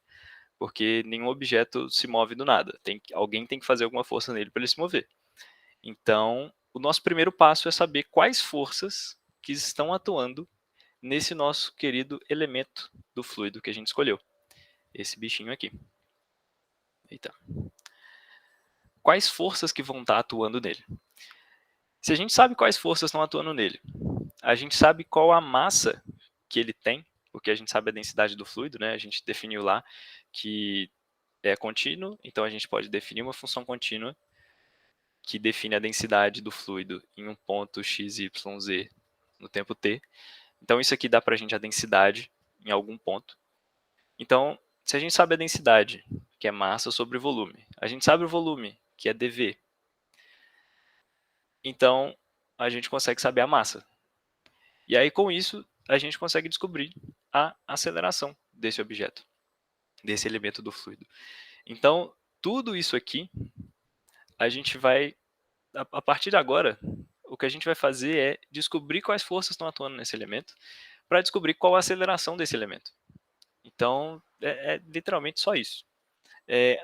porque nenhum objeto se move do nada, alguém tem que fazer alguma força nele para ele se mover. Então, o nosso primeiro passo é saber quais forças que estão atuando nesse nosso querido elemento do fluido que a gente escolheu, esse bichinho aqui. Eita. Quais forças que vão estar atuando nele? Se a gente sabe quais forças estão atuando nele, a gente sabe qual a massa que ele tem, porque a gente sabe a densidade do fluido, né? A gente definiu lá que é contínuo, então a gente pode definir uma função contínua que define a densidade do fluido em um ponto x, y, z no tempo t. Então, isso aqui dá para a gente a densidade em algum ponto. Então, se a gente sabe a densidade, que é massa sobre volume, a gente sabe o volume, que é dV, então a gente consegue saber a massa. E aí, com isso, a gente consegue descobrir a aceleração desse objeto, desse elemento do fluido. Então, tudo isso aqui, a gente vai, a partir de agora, o que a gente vai fazer é descobrir quais forças estão atuando nesse elemento, para descobrir qual a aceleração desse elemento. Então, é literalmente só isso.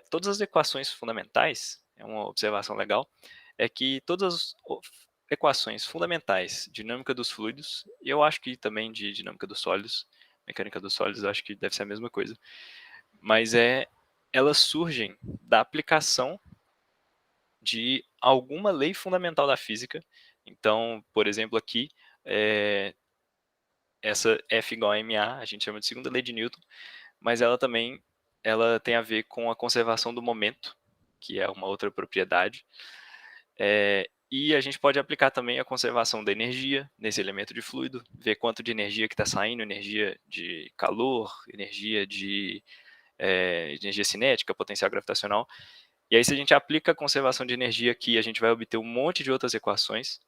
Todas as equações fundamentais, é uma observação legal, é que todas as equações fundamentais de dinâmica dos fluidos, e eu acho que também de dinâmica dos sólidos, mecânica dos sólidos, eu acho que deve ser a mesma coisa, mas elas surgem da aplicação de alguma lei fundamental da física. Então, por exemplo, aqui, essa F igual a ma, a gente chama de segunda lei de Newton, mas ela também tem a ver com a conservação do momento, que é uma outra propriedade. E a gente pode aplicar também a conservação da energia nesse elemento de fluido, ver quanto de energia que está saindo, energia de calor, energia energia cinética, potencial gravitacional. E aí, se a gente aplica a conservação de energia aqui, a gente vai obter um monte de outras equações.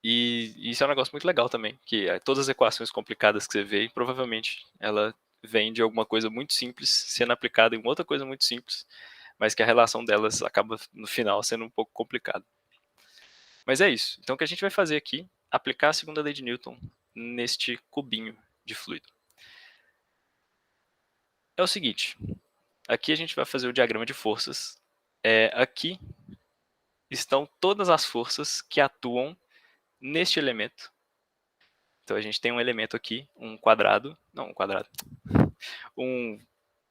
E isso é um negócio muito legal também, que todas as equações complicadas que você vê, provavelmente ela vem de alguma coisa muito simples sendo aplicada em outra coisa muito simples, mas que a relação delas acaba no final sendo um pouco complicada. Mas é isso. Então o que a gente vai fazer aqui, aplicar a segunda lei de Newton neste cubinho de fluido. É o seguinte, aqui a gente vai fazer o diagrama de forças. Aqui estão todas as forças que atuam neste elemento. Então a gente tem um elemento aqui, um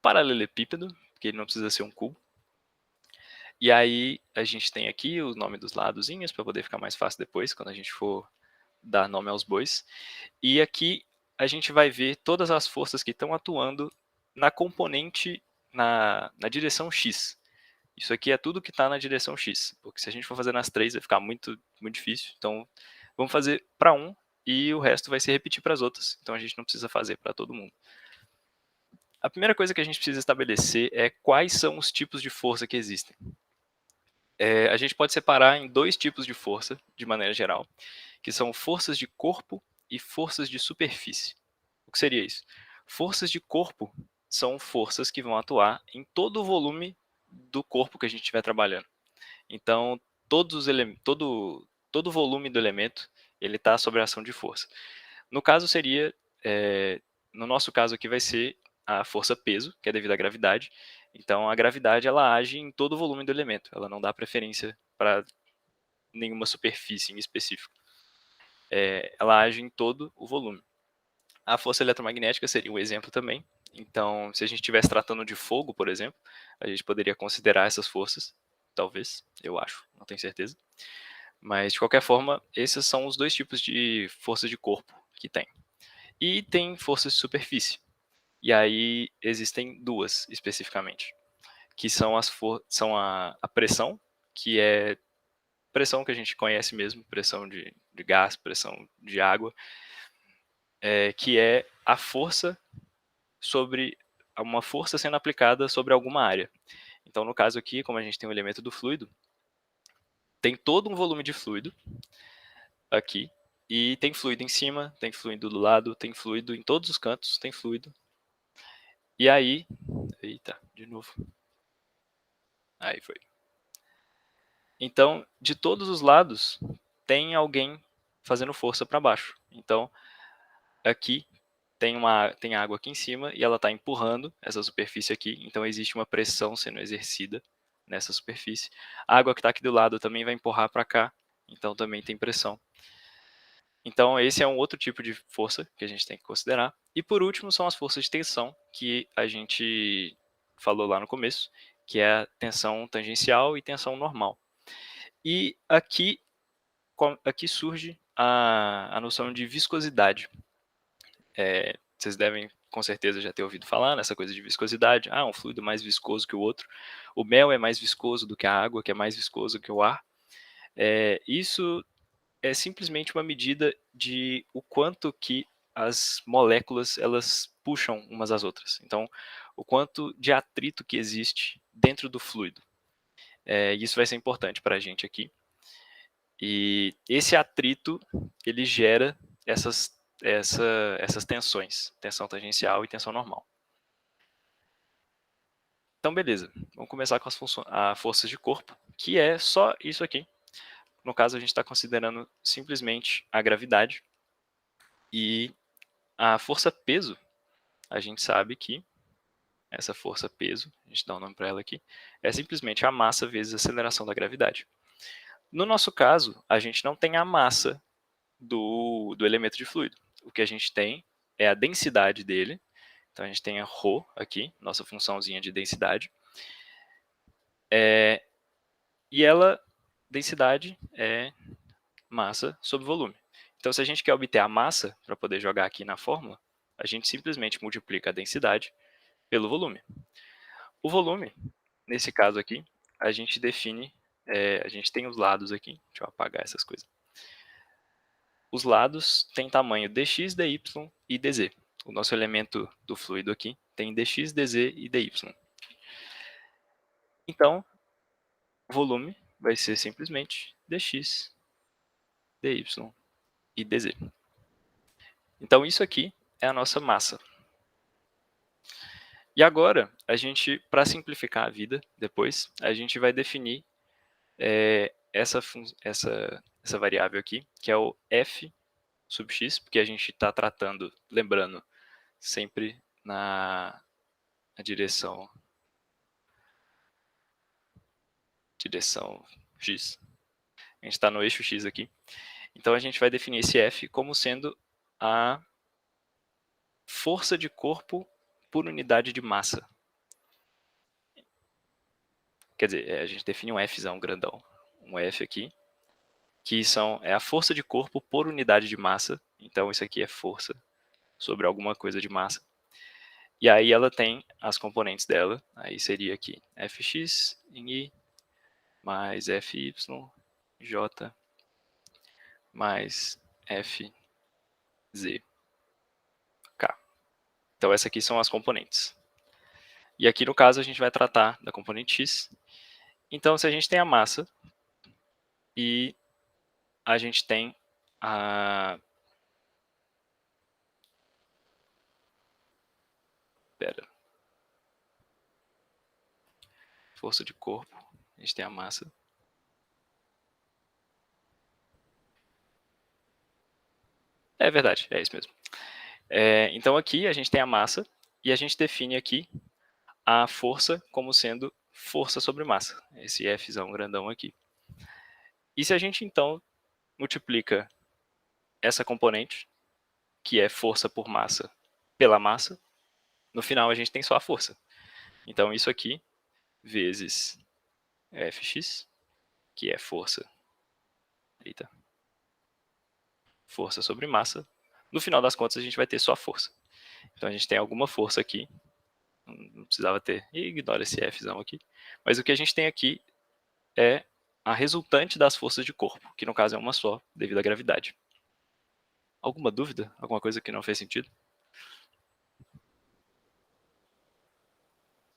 paralelepípedo, porque ele não precisa ser um cubo. E aí a gente tem aqui o nome dos ladozinhos, para poder ficar mais fácil depois, quando a gente for dar nome aos bois. E aqui a gente vai ver todas as forças que estão atuando na componente, na direção X. Isso aqui é tudo que está na direção X, porque se a gente for fazer nas três vai ficar muito, muito difícil. Então vamos fazer para um e o resto vai se repetir para as outras. Então a gente não precisa fazer para todo mundo. A primeira coisa que a gente precisa estabelecer é quais são os tipos de força que existem. A gente pode separar em dois tipos de força, de maneira geral, que são forças de corpo e forças de superfície. O que seria isso? Forças de corpo são forças que vão atuar em todo o volume do corpo que a gente estiver trabalhando. Então, todo o volume do elemento ele está sob a ação de força. No caso seria, no nosso caso aqui vai ser a força peso, que é devido à gravidade. Então, a gravidade ela age em todo o volume do elemento. Ela não dá preferência para nenhuma superfície em específico. Ela age em todo o volume. A força eletromagnética seria um exemplo também. Então, se a gente estivesse tratando de fogo, por exemplo, a gente poderia considerar essas forças, talvez, eu acho, não tenho certeza. Mas, de qualquer forma, esses são os dois tipos de força de corpo que tem. E tem forças de superfície. E aí existem duas, especificamente, que são, a pressão, que é pressão que a gente conhece mesmo, pressão de gás, pressão de água, que é a força sobre uma força sendo aplicada sobre alguma área. Então, no caso aqui, como a gente tem o elemento do fluido, tem todo um volume de fluido aqui, e tem fluido em cima, tem fluido do lado, tem fluido em todos os cantos, tem fluido. E aí, eita, de novo. Aí foi. Então, de todos os lados, tem alguém fazendo força para baixo. Então, aqui tem água aqui em cima e ela está empurrando essa superfície aqui. Então, existe uma pressão sendo exercida nessa superfície. A água que está aqui do lado também vai empurrar para cá. Então, também tem pressão. Então, esse é um outro tipo de força que a gente tem que considerar. E, por último, são as forças de tensão, que a gente falou lá no começo, que é a tensão tangencial e tensão normal. E aqui surge a noção de viscosidade. Vocês devem, com certeza, já ter ouvido falar nessa coisa de viscosidade. Um fluido mais viscoso que o outro. O mel é mais viscoso do que a água, que é mais viscoso que o ar. Isso é simplesmente uma medida de o quanto que as moléculas elas puxam umas às outras. Então, o quanto de atrito que existe dentro do fluido. Isso vai ser importante para a gente aqui. E esse atrito ele gera essas tensões, tensão tangencial e tensão normal. Então, beleza. Vamos começar com as forças de corpo, que é só isso aqui. No caso, a gente está considerando simplesmente a gravidade. E a força peso, a gente sabe que essa força peso, a gente dá um nome para ela aqui, é simplesmente a massa vezes a aceleração da gravidade. No nosso caso, a gente não tem a massa do elemento de fluido. O que a gente tem é a densidade dele. Então, a gente tem a ρ aqui, nossa funçãozinha de densidade. E densidade é massa sobre volume. Então, se a gente quer obter a massa, para poder jogar aqui na fórmula, a gente simplesmente multiplica a densidade pelo volume. O volume, nesse caso aqui, a gente define, a gente tem os lados aqui, deixa eu apagar essas coisas. Os lados têm tamanho dx, dy e dz. O nosso elemento do fluido aqui tem dx, dz e dy. Então, o volume vai ser simplesmente dx, dy e dz. Então, isso aqui é a nossa massa. E agora, a gente, para simplificar a vida depois, a gente vai definir essa variável aqui, que é o f sub x, porque a gente está tratando, lembrando, sempre na direção x. A gente está no eixo x aqui. Então, a gente vai definir esse f como sendo a força de corpo por unidade de massa. Quer dizer, a gente define um Fzão grandão, um F aqui, que é a força de corpo por unidade de massa. Então, isso aqui é força sobre alguma coisa de massa. E aí ela tem as componentes dela. Aí seria aqui Fx em I mais Fy J mais Fz K. Então, essas aqui são as componentes. E aqui, no caso, a gente vai tratar da componente x. Então, se a gente tem a massa e a gente tem a... força de corpo, a gente tem a massa. É verdade, é isso mesmo. Então, aqui a gente tem a massa e a gente define aqui a força como sendo força sobre massa. Esse Fzão grandão aqui. E se a gente, então, multiplica essa componente, que é força por massa, pela massa, no final a gente tem só a força. Então, isso aqui, vezes Fx, que é força. Eita. Força sobre massa. No final das contas, a gente vai ter só a força. Então, a gente tem alguma força aqui. Não precisava ter. Ignora esse Fzão aqui. Mas o que a gente tem aqui é a resultante das forças de corpo, que no caso é uma só, devido à gravidade. Alguma dúvida? Alguma coisa que não fez sentido?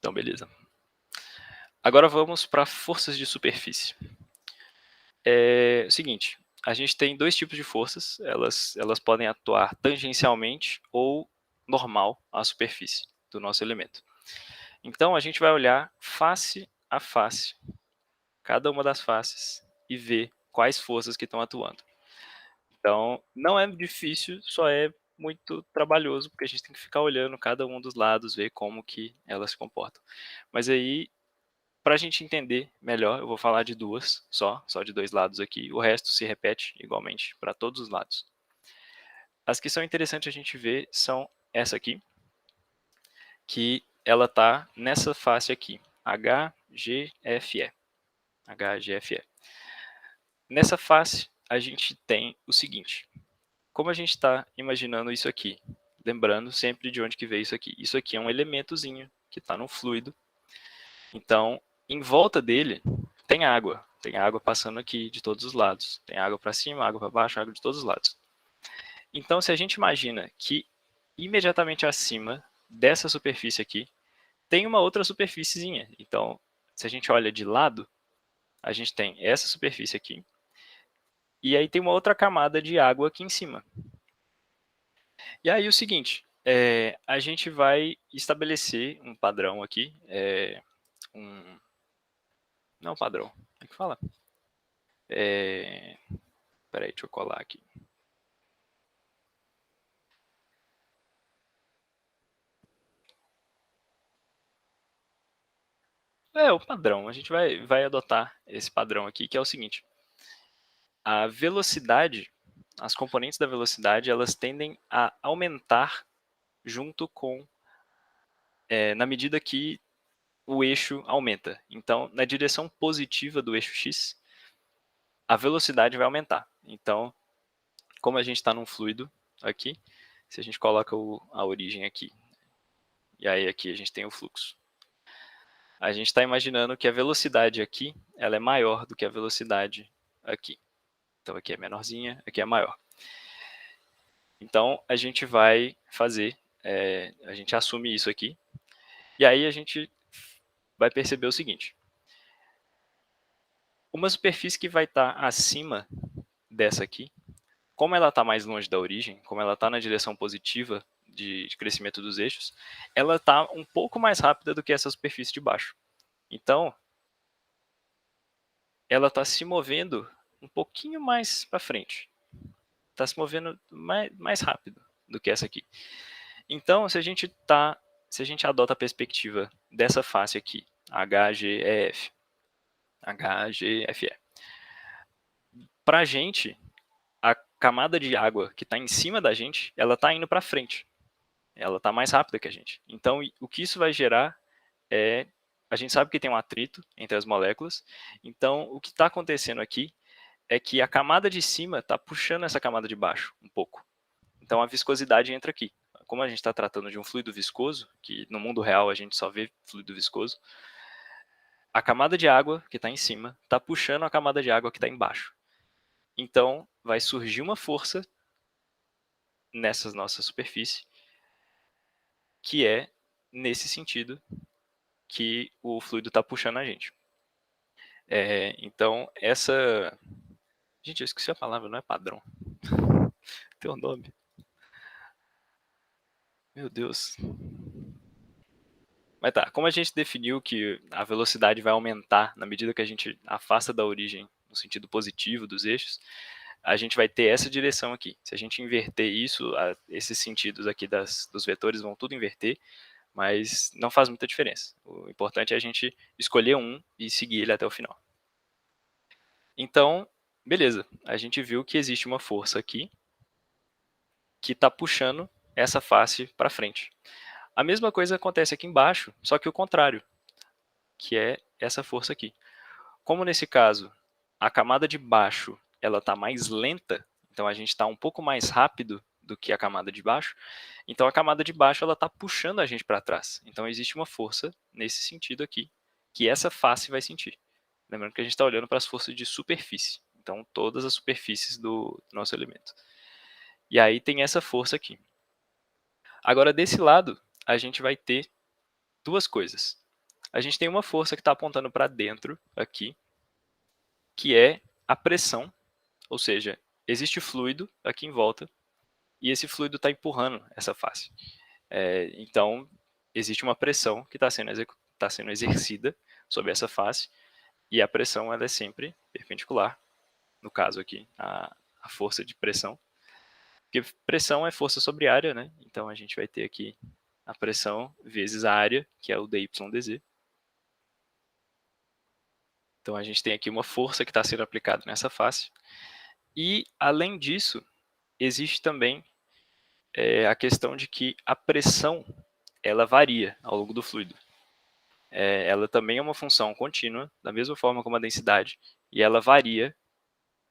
Então, beleza. Agora vamos para forças de superfície. É o seguinte, a gente tem dois tipos de forças, elas podem atuar tangencialmente ou normal à superfície do nosso elemento. Então, a gente vai olhar face a face, cada uma das faces, e ver quais forças que estão atuando. Então, não é difícil, só é muito trabalhoso, porque a gente tem que ficar olhando cada um dos lados, ver como que elas se comportam. Mas aí, para a gente entender melhor, eu vou falar de duas, só de dois lados aqui. O resto se repete igualmente para todos os lados. As que são interessantes a gente ver são essa aqui, que ela está nessa face aqui, HGFE. HGFE. Nessa face, a gente tem o seguinte. Como a gente está imaginando isso aqui? Lembrando sempre de onde que veio isso aqui. Isso aqui é um elementozinho que está no fluido. Então, em volta dele, tem água. Tem água passando aqui de todos os lados. Tem água para cima, água para baixo, água de todos os lados. Então, se a gente imagina que imediatamente acima dessa superfície aqui, tem uma outra superfíciezinha. Então, se a gente olha de lado, a gente tem essa superfície aqui. E aí tem uma outra camada de água aqui em cima. E aí o seguinte, a gente vai estabelecer um padrão aqui, não padrão, como é que fala? Peraí, deixa eu colar aqui. O padrão, a gente vai adotar esse padrão aqui, que é o seguinte. A velocidade, as componentes da velocidade, elas tendem a aumentar junto com, na medida que o eixo aumenta. Então, na direção positiva do eixo x, a velocidade vai aumentar. Então, como a gente está num fluido aqui, se a gente coloca a origem aqui, e aí aqui a gente tem o fluxo. A gente está imaginando que a velocidade aqui ela é maior do que a velocidade aqui. Então, aqui é menorzinha, aqui é maior. Então, a gente vai fazer, a gente assume isso aqui, e aí a gente vai perceber o seguinte. Uma superfície que vai estar acima dessa aqui, como ela está mais longe da origem, como ela está na direção positiva de crescimento dos eixos, ela está um pouco mais rápida do que essa superfície de baixo. Então, ela está se movendo um pouquinho mais para frente. Está se movendo mais rápido do que essa aqui. Então, se a gente adota a perspectiva dessa face aqui, HGEF, HGFE, para a gente, a camada de água que está em cima da gente, ela está indo para frente. Ela está mais rápida que a gente. Então, o que isso vai gerar é... A gente sabe que tem um atrito entre as moléculas. Então, o que está acontecendo aqui é que a camada de cima está puxando essa camada de baixo um pouco. Então, a viscosidade entra aqui. Como a gente está tratando de um fluido viscoso, que no mundo real a gente só vê fluido viscoso, a camada de água que está em cima está puxando a camada de água que está embaixo. Então, vai surgir uma força nessa nossa superfície, que é nesse sentido que o fluido está puxando a gente. Então, essa... Gente, eu esqueci a palavra, não é padrão. Tem um nome. Meu Deus. Mas tá, como a gente definiu que a velocidade vai aumentar na medida que a gente afasta da origem no sentido positivo dos eixos, a gente vai ter essa direção aqui. Se a gente inverter isso, esses sentidos aqui dos vetores vão tudo inverter, mas não faz muita diferença. O importante é a gente escolher um e seguir ele até o final. Então, beleza, a gente viu que existe uma força aqui que está puxando essa face para frente. A mesma coisa acontece aqui embaixo, só que o contrário, que é essa força aqui. Como nesse caso, a camada de baixo ela está mais lenta, então a gente está um pouco mais rápido do que a camada de baixo, então a camada de baixo ela está puxando a gente para trás. Então existe uma força nesse sentido aqui, que essa face vai sentir. Lembrando que a gente está olhando para as forças de superfície, então todas as superfícies do nosso elemento. E aí tem essa força aqui. Agora desse lado, a gente vai ter duas coisas. A gente tem uma força que está apontando para dentro aqui, que é a pressão, ou seja, existe fluido aqui em volta e esse fluido está empurrando essa face. Então, existe uma pressão que está sendo exercida sobre essa face e a pressão ela é sempre perpendicular, no caso aqui, a força de pressão. Porque pressão é força sobre área, né? Então, a gente vai ter aqui a pressão vezes a área, que é o dYdz. Então, a gente tem aqui uma força que está sendo aplicada nessa face. E, além disso, existe também a questão de que a pressão ela varia ao longo do fluido. Ela também é uma função contínua, da mesma forma como a densidade, e ela varia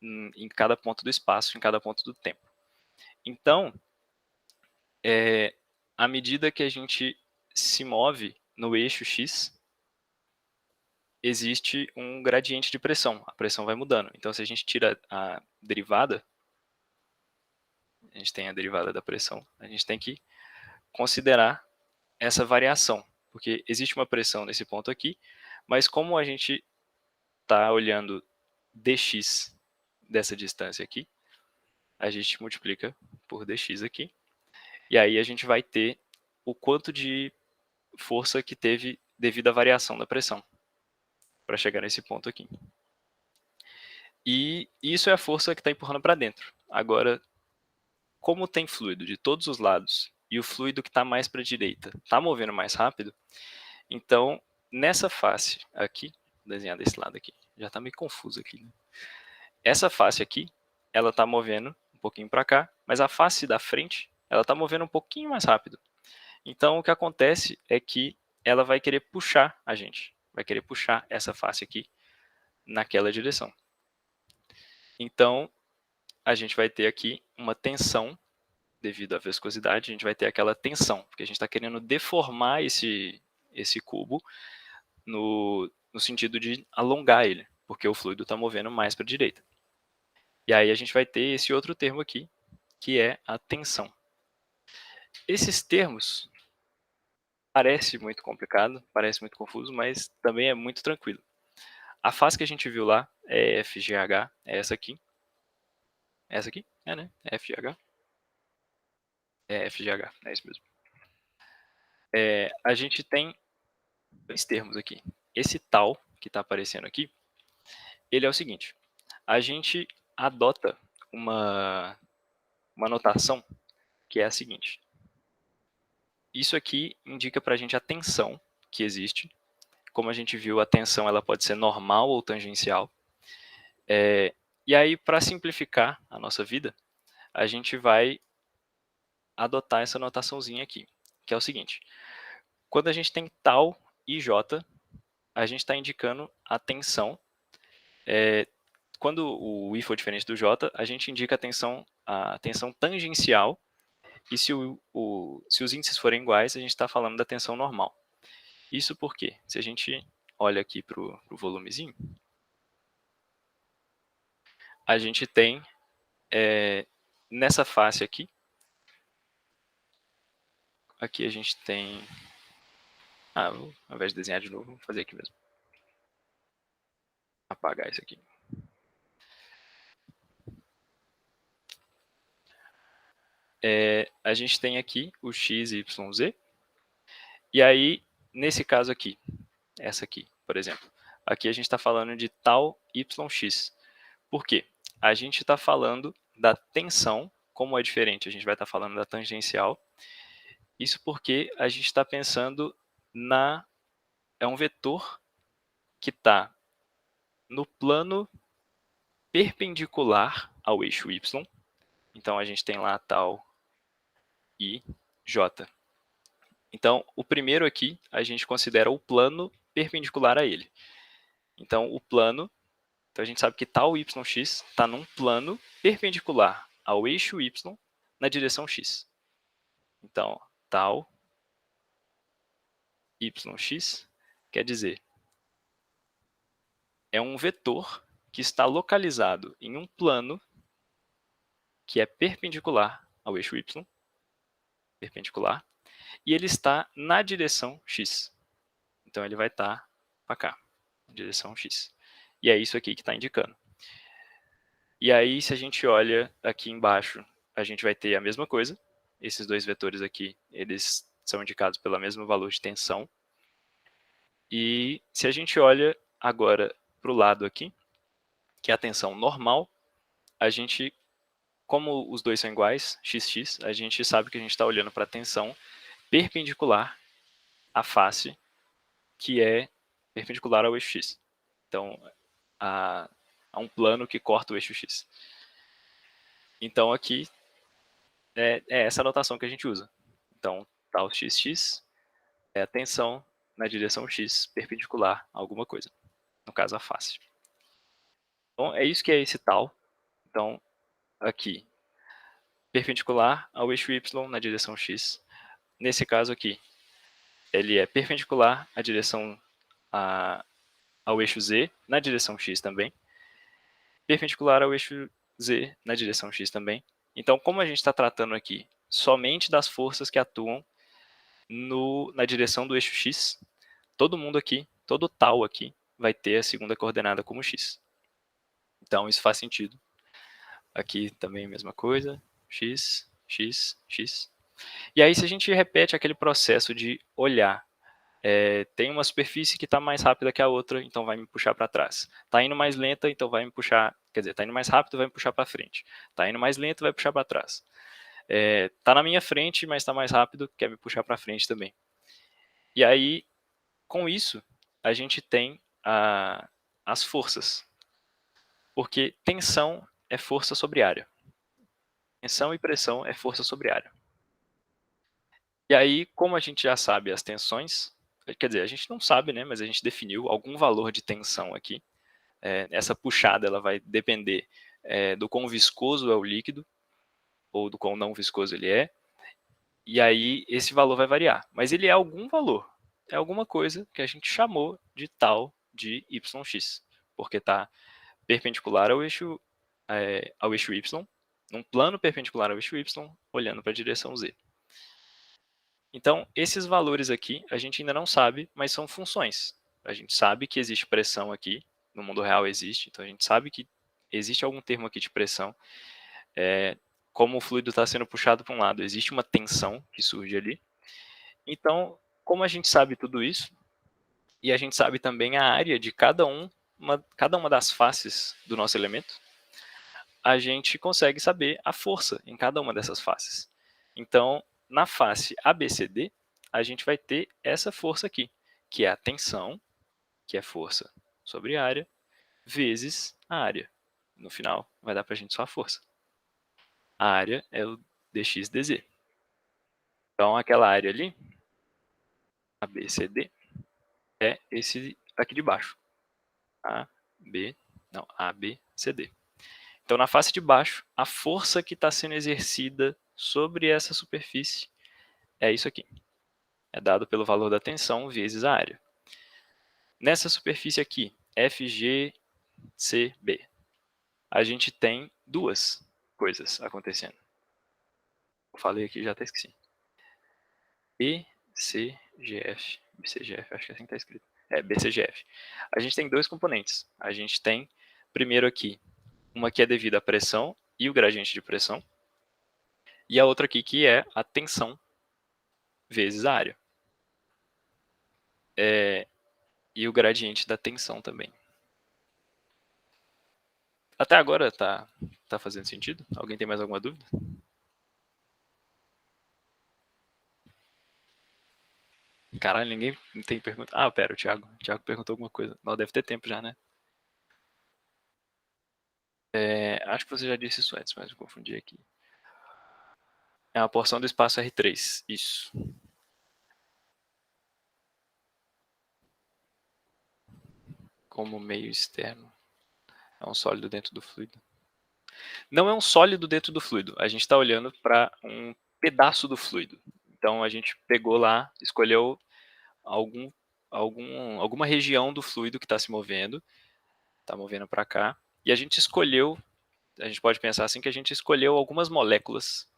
em cada ponto do espaço, em cada ponto do tempo. Então, à medida que a gente se move no eixo X, existe um gradiente de pressão. A pressão vai mudando. Então, se a gente tira a derivada, a gente tem a derivada da pressão, a gente tem que considerar essa variação, porque existe uma pressão nesse ponto aqui, mas como a gente está olhando dx dessa distância aqui, a gente multiplica por dx aqui, e aí a gente vai ter o quanto de força que teve devido à variação da pressão, para chegar nesse ponto aqui. E isso é a força que está empurrando para dentro. Agora, como tem fluido de todos os lados, e o fluido que está mais para a direita está movendo mais rápido, então, nessa face aqui, vou desenhar desse lado aqui, já está meio confuso aqui, né? Essa face aqui, ela está movendo um pouquinho para cá, mas a face da frente, ela está movendo um pouquinho mais rápido. Então, o que acontece é que ela vai querer puxar a gente, vai querer puxar essa face aqui naquela direção. Então, a gente vai ter aqui uma tensão devido à viscosidade, a gente vai ter aquela tensão, porque a gente está querendo deformar esse cubo no sentido de alongar ele, porque o fluido está movendo mais para a direita. E aí a gente vai ter esse outro termo aqui, que é a tensão. Esses termos parece muito complicado, parece muito confuso, mas também é muito tranquilo. A face que a gente viu lá é FGH, é essa aqui. É essa aqui? É, né? É FGH. É FGH, é isso mesmo. A gente tem dois termos aqui. Esse tal, que está aparecendo aqui, ele é o seguinte. A gente adota uma notação que é a seguinte. Isso aqui indica para a gente a tensão que existe. Como a gente viu, a tensão ela pode ser normal ou tangencial. E aí, para simplificar a nossa vida, a gente vai adotar essa notaçãozinha aqui, que é o seguinte. Quando a gente tem tal e j, a gente está indicando a tensão. Quando o i for diferente do j, a gente indica a tensão tangencial. E se os índices forem iguais, a gente está falando da tensão normal. Isso porque, se a gente olha aqui para o volumezinho, a gente tem nessa face aqui a gente tem... ao invés de desenhar de novo, vou fazer aqui mesmo. Apagar isso aqui. A gente tem aqui o x, y, z. E aí, nesse caso aqui, essa aqui, por exemplo, aqui a gente está falando de tal yx. Por quê? A gente está falando da tensão, como é diferente, a gente vai estar falando da tangencial. Isso porque a gente está pensando é um vetor que está no plano perpendicular ao eixo y. Então, a gente tem lá tal i, j. Então, o primeiro aqui, a gente considera o plano perpendicular a ele. Então, o plano, então a gente sabe que tal yx está num plano perpendicular ao eixo y na direção x. Então, tal yx quer dizer, é um vetor que está localizado em um plano que é perpendicular ao eixo y, perpendicular, e ele está na direção x. Então, ele vai estar para cá, na direção x. E é isso aqui que está indicando. E aí, se a gente olha aqui embaixo, a gente vai ter a mesma coisa. Esses dois vetores aqui, eles são indicados pelo mesmo valor de tensão. E se a gente olha agora para o lado aqui, que é a tensão normal, a gente, como os dois são iguais, xx, a gente sabe que a gente está olhando para a tensão perpendicular à face, que é perpendicular ao eixo x. Então, a um plano que corta o eixo x. Então, aqui é essa notação que a gente usa. Então, tal xx é a tensão na direção x perpendicular a alguma coisa, no caso a face. Então, é isso que é esse tal. Então, aqui, perpendicular ao eixo y na direção x. Nesse caso aqui, ele é perpendicular à direção ao eixo z na direção x também. Perpendicular ao eixo z na direção x também. Então, como a gente está tratando aqui somente das forças que atuam na direção do eixo x, todo mundo aqui, todo tal aqui, vai ter a segunda coordenada como x. Então, isso faz sentido. Aqui também a mesma coisa, x, x, x. E aí, se a gente repete aquele processo de olhar, tem uma superfície que está mais rápida que a outra, então vai me puxar para trás. Está indo mais lenta, então vai me puxar, quer dizer, está indo mais rápido, vai me puxar para frente. Está indo mais lento, vai puxar para trás. Está na minha frente, mas está mais rápido, quer me puxar para frente também. E aí, com isso, a gente tem as forças. Porque tensão é força sobre área. Tensão e pressão é força sobre área. E aí, como a gente já sabe as tensões, quer dizer, a gente não sabe, né, mas a gente definiu algum valor de tensão aqui. Essa puxada ela vai depender do quão viscoso é o líquido, ou do quão não viscoso ele é. E aí, esse valor vai variar. Mas ele é algum valor. É alguma coisa que a gente chamou de tal de yx. Porque está perpendicular ao eixo y, num plano perpendicular ao eixo y, olhando para a direção z. Então, esses valores aqui, a gente ainda não sabe, mas são funções. A gente sabe que existe pressão aqui, no mundo real existe, então a gente sabe que existe algum termo aqui de pressão. como o fluido está sendo puxado para um lado, existe uma tensão que surge ali. Então, como a gente sabe tudo isso, e a gente sabe também a área de cada uma das faces do nosso elemento, a gente consegue saber a força em cada uma dessas faces. Então, na face ABCD, a gente vai ter essa força aqui, que é a tensão, que é força sobre área, vezes a área. No final, vai dar para a gente só a força. A área é o dx dz. Então, aquela área ali, ABCD, é esse aqui de baixo. ABCD. Então, na face de baixo, a força que está sendo exercida sobre essa superfície é isso aqui. É dado pelo valor da tensão vezes a área. Nessa superfície aqui, FGCB, a gente tem duas coisas acontecendo. Eu falei aqui, já até esqueci. BCGF, acho que é assim que está escrito. BCGF. A gente tem dois componentes. A gente tem, primeiro aqui, uma que é devida à pressão e o gradiente de pressão, e a outra aqui que é a tensão vezes a área. E o gradiente da tensão também. Até agora tá fazendo sentido? Alguém tem mais alguma dúvida? Caralho, ninguém tem pergunta. Ah, pera, o Thiago perguntou alguma coisa. Não, deve ter tempo já, né? Acho que você já disse isso antes, mas eu confundi aqui. É uma porção do espaço R3, isso. Como meio externo. É um sólido dentro do fluido. Não é um sólido dentro do fluido. A gente está olhando para um pedaço do fluido. Então, a gente pegou lá, escolheu alguma região do fluido que está se movendo. Está movendo para cá. E a gente escolheu, a gente pode pensar assim, que a gente escolheu algumas moléculas,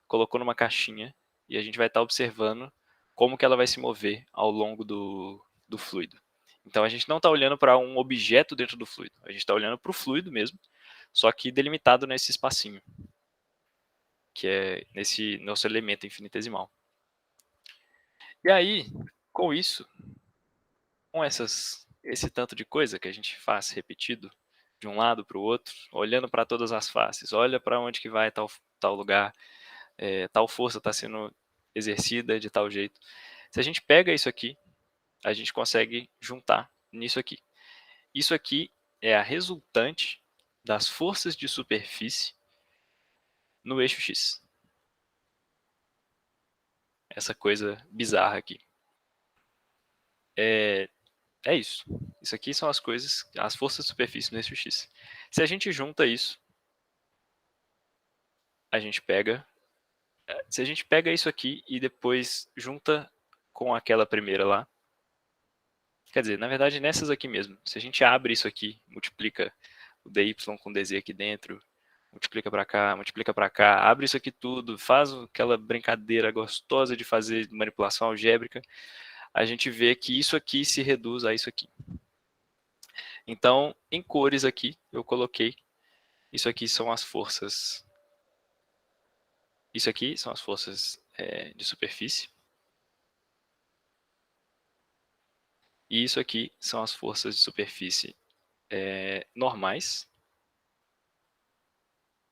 colocou numa caixinha, e a gente vai estar observando como que ela vai se mover ao longo do fluido. Então, a gente não está olhando para um objeto dentro do fluido. A gente está olhando para o fluido mesmo, só que delimitado nesse espacinho, que é nesse nosso elemento infinitesimal. E aí, com isso, com esse tanto de coisa que a gente faz repetido, de um lado para o outro, olhando para todas as faces, olha para onde que vai tal lugar, tal força está sendo exercida de tal jeito. Se a gente pega isso aqui, a gente consegue juntar nisso aqui. Isso aqui é a resultante das forças de superfície no eixo X. Essa coisa bizarra aqui. É isso. Isso aqui são as coisas, as forças de superfície no eixo X. Se a gente junta isso, se a gente pega isso aqui e depois junta com aquela primeira lá, quer dizer, na verdade nessas aqui mesmo, se a gente abre isso aqui, multiplica o dy com dz aqui dentro, multiplica para cá, abre isso aqui tudo, faz aquela brincadeira gostosa de fazer manipulação algébrica, a gente vê que isso aqui se reduz a isso aqui. Então, em cores aqui, eu coloquei, isso aqui são as forças, de superfície, e isso aqui são as forças de superfície normais,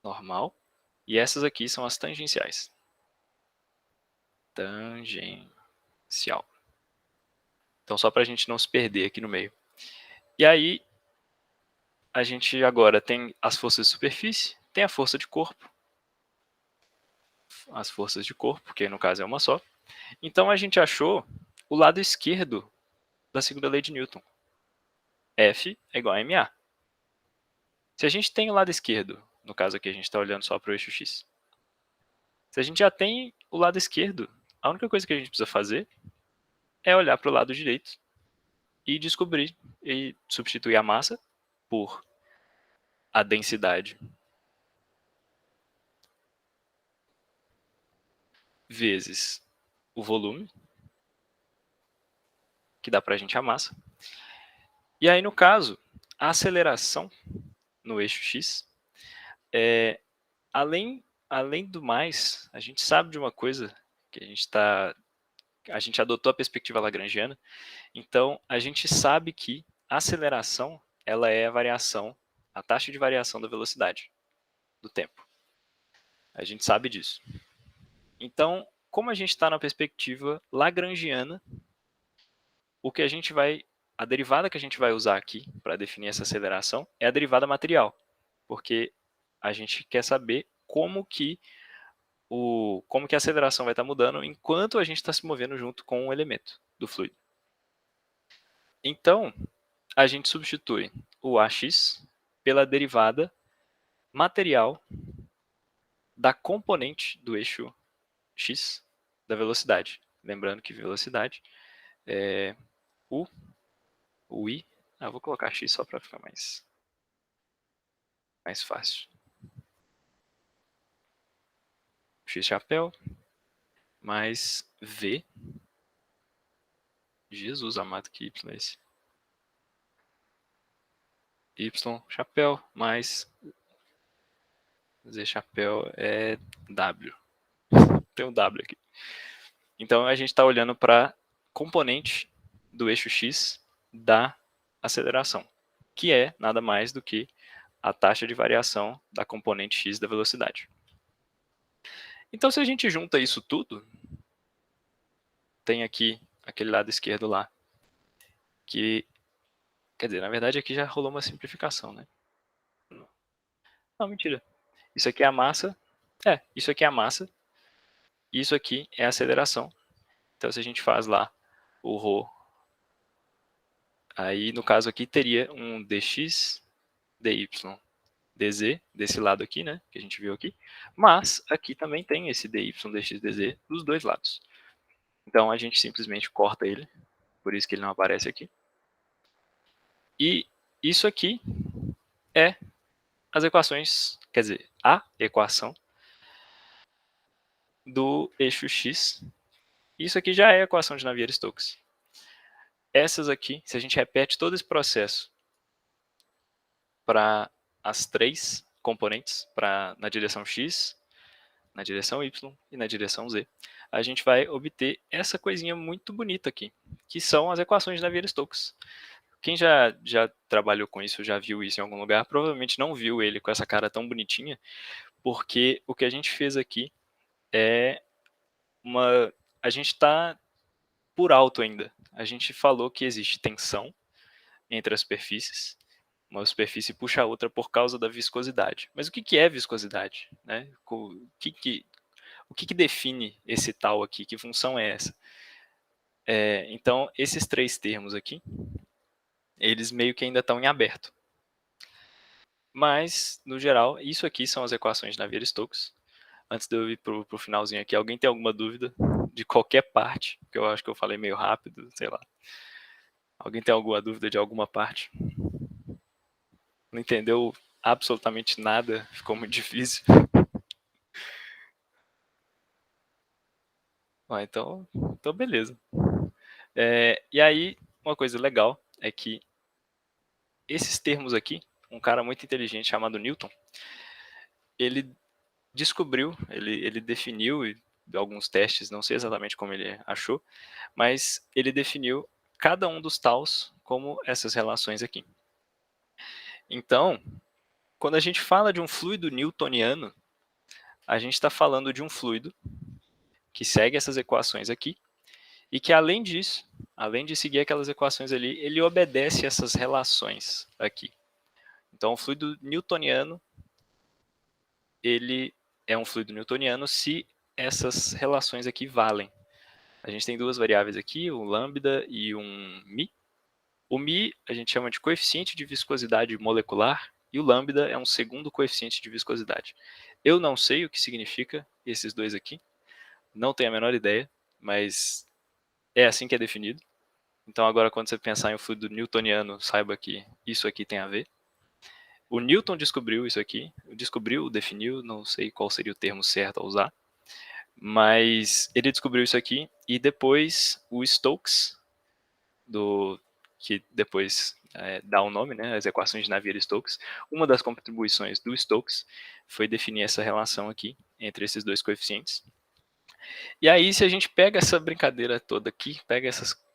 normal, e essas aqui são as tangenciais. Tangencial. Então, só para a gente não se perder aqui no meio. E aí, a gente agora tem as forças de superfície, tem a força de corpo, as forças de corpo, que no caso é uma só. Então, a gente achou o lado esquerdo da segunda lei de Newton. F é igual a ma. Se a gente tem o lado esquerdo, no caso aqui a gente está olhando só para o eixo X, se a gente já tem o lado esquerdo, a única coisa que a gente precisa fazer é olhar para o lado direito e descobrir e substituir a massa por a densidade vezes o volume, que dá para a gente a massa. E aí, no caso, a aceleração no eixo X, além além do mais, a gente sabe de uma coisa que a gente adotou a perspectiva lagrangiana, então a gente sabe que a aceleração ela é a taxa de variação da velocidade do tempo. A gente sabe disso. Então, como a gente está na perspectiva lagrangiana, a derivada que a gente vai usar aqui para definir essa aceleração é a derivada material, porque a gente quer saber como que a aceleração vai estar mudando enquanto a gente está se movendo junto com o elemento do fluido. Então, a gente substitui o AX pela derivada material da componente do eixo x da velocidade. Lembrando que velocidade é o i. Vou colocar x só para ficar mais fácil. X chapéu mais v. Jesus amado, que y é esse? Y chapéu mais z chapéu é w. Tem um w aqui. Então a gente está olhando para componente do eixo x da aceleração, que é nada mais do que a taxa de variação da componente x da velocidade. Então, se a gente junta isso tudo, tem aqui aquele lado esquerdo lá, que, quer dizer, na verdade aqui já rolou uma simplificação, né? Não, mentira. Isso aqui é a massa, isso aqui é a massa, e isso aqui é a aceleração. Então, se a gente faz lá o ρ, aí no caso aqui teria um dx, dy, dz, desse lado aqui, né, que a gente viu aqui, mas aqui também tem esse dy, dx, dz dos dois lados. Então, a gente simplesmente corta ele, por isso que ele não aparece aqui. E isso aqui é as equações, quer dizer, a equação do eixo x. Isso aqui já é a equação de Navier-Stokes. Essas aqui, se a gente repete todo esse processo para as três componentes, na direção x, na direção y e na direção z, a gente vai obter essa coisinha muito bonita aqui, que são as equações de Navier-Stokes. Quem já trabalhou com isso, já viu isso em algum lugar, provavelmente não viu ele com essa cara tão bonitinha, porque o que a gente fez aqui é a gente está por alto ainda. A gente falou que existe tensão entre as superfícies, uma superfície puxa a outra por causa da viscosidade. Mas o que é viscosidade, né? O que define esse tal aqui? Que função é essa? Então, esses três termos aqui, eles meio que ainda estão em aberto. Mas, no geral, isso aqui são as equações de Navier-Stokes. Antes de eu ir para o finalzinho aqui, alguém tem alguma dúvida de qualquer parte? Que eu acho que eu falei meio rápido, sei lá. Alguém tem alguma dúvida de alguma parte? Não entendeu absolutamente nada? Ficou muito difícil? Então beleza. E aí, uma coisa legal é que esses termos aqui, um cara muito inteligente chamado Newton, ele descobriu, ele definiu, e alguns testes, não sei exatamente como ele achou, mas ele definiu cada um dos taus como essas relações aqui. Então, quando a gente fala de um fluido newtoniano, a gente está falando de um fluido que segue essas equações aqui, e que além disso, além de seguir aquelas equações ali, ele obedece essas relações aqui. Então, o fluido newtoniano, ele é um fluido newtoniano se essas relações aqui valem. A gente tem duas variáveis aqui, o lambda e um μ. O μ a gente chama de coeficiente de viscosidade molecular e o lambda é um segundo coeficiente de viscosidade. Eu não sei o que significa esses dois aqui, não tenho a menor ideia, mas é assim que é definido. Então agora quando você pensar em um fluido newtoniano, saiba que isso aqui tem a ver. O Newton descobriu isso aqui, definiu, não sei qual seria o termo certo a usar, mas ele descobriu isso aqui e depois o Stokes, que depois dá o nome, né, as equações de Navier-Stokes. Uma das contribuições do Stokes foi definir essa relação aqui entre esses dois coeficientes. E aí, se a gente pega essa brincadeira toda aqui, pega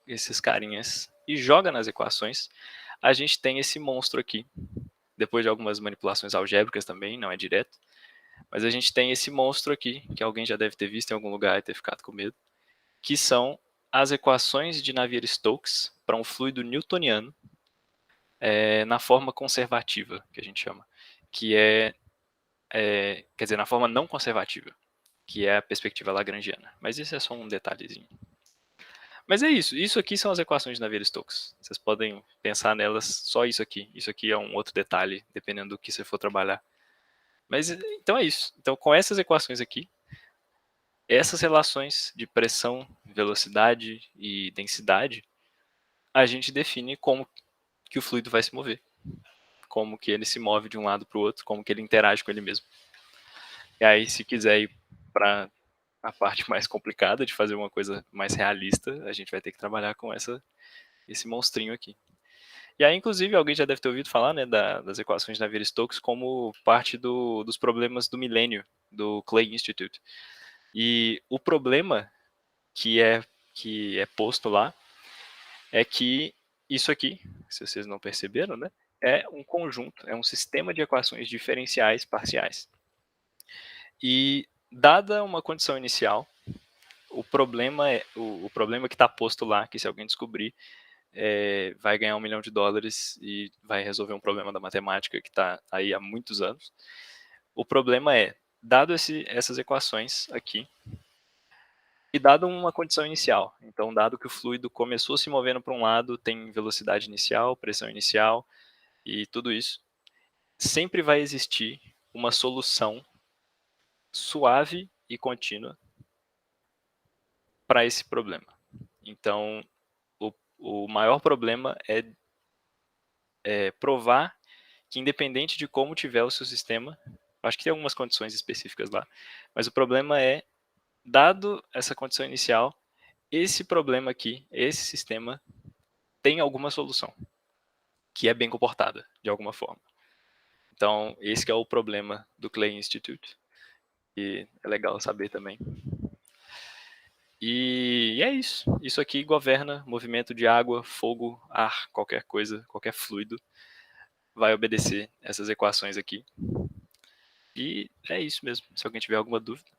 esses carinhas e joga nas equações, a gente tem esse monstro aqui. Depois de algumas manipulações algébricas também, não é direto, mas a gente tem esse monstro aqui, que alguém já deve ter visto em algum lugar e ter ficado com medo, que são as equações de Navier-Stokes para um fluido newtoniano na forma conservativa, que a gente chama, que quer dizer, na forma não conservativa, que é a perspectiva lagrangiana. Mas isso é só um detalhezinho. Mas é isso. Isso aqui são as equações de Navier-Stokes. Vocês podem pensar nelas só isso aqui. Isso aqui é um outro detalhe, dependendo do que você for trabalhar. Mas então é isso. Então, com essas equações aqui, essas relações de pressão, velocidade e densidade, a gente define como que o fluido vai se mover. Como que ele se move de um lado para o outro, como que ele interage com ele mesmo. E aí, se quiser ir para a parte mais complicada de fazer uma coisa mais realista, a gente vai ter que trabalhar com esse monstrinho aqui. E aí, inclusive, alguém já deve ter ouvido falar, né, das equações de Navier-Stokes como parte dos problemas do milênio, do Clay Institute. E o problema que é posto lá é que isso aqui, se vocês não perceberam, né, é um conjunto, é um sistema de equações diferenciais parciais. E, dada uma condição inicial, o problema que está posto lá, que se alguém descobrir, vai ganhar $1 milhão e vai resolver um problema da matemática que está aí há muitos anos. O problema é, dado essas equações aqui, e dado uma condição inicial, então dado que o fluido começou se movendo para um lado, tem velocidade inicial, pressão inicial e tudo isso, sempre vai existir uma solução suave e contínua para esse problema. Então, o maior problema é provar que, independente de como tiver o seu sistema, acho que tem algumas condições específicas lá, mas o problema é, dado essa condição inicial, esse problema aqui, esse sistema, tem alguma solução que é bem comportada, de alguma forma. Então, esse que é o problema do Clay Institute, e é legal saber também. E é isso. Isso aqui governa movimento de água, fogo, ar, qualquer coisa, qualquer fluido, vai obedecer essas equações aqui. E é isso mesmo. Se alguém tiver alguma dúvida,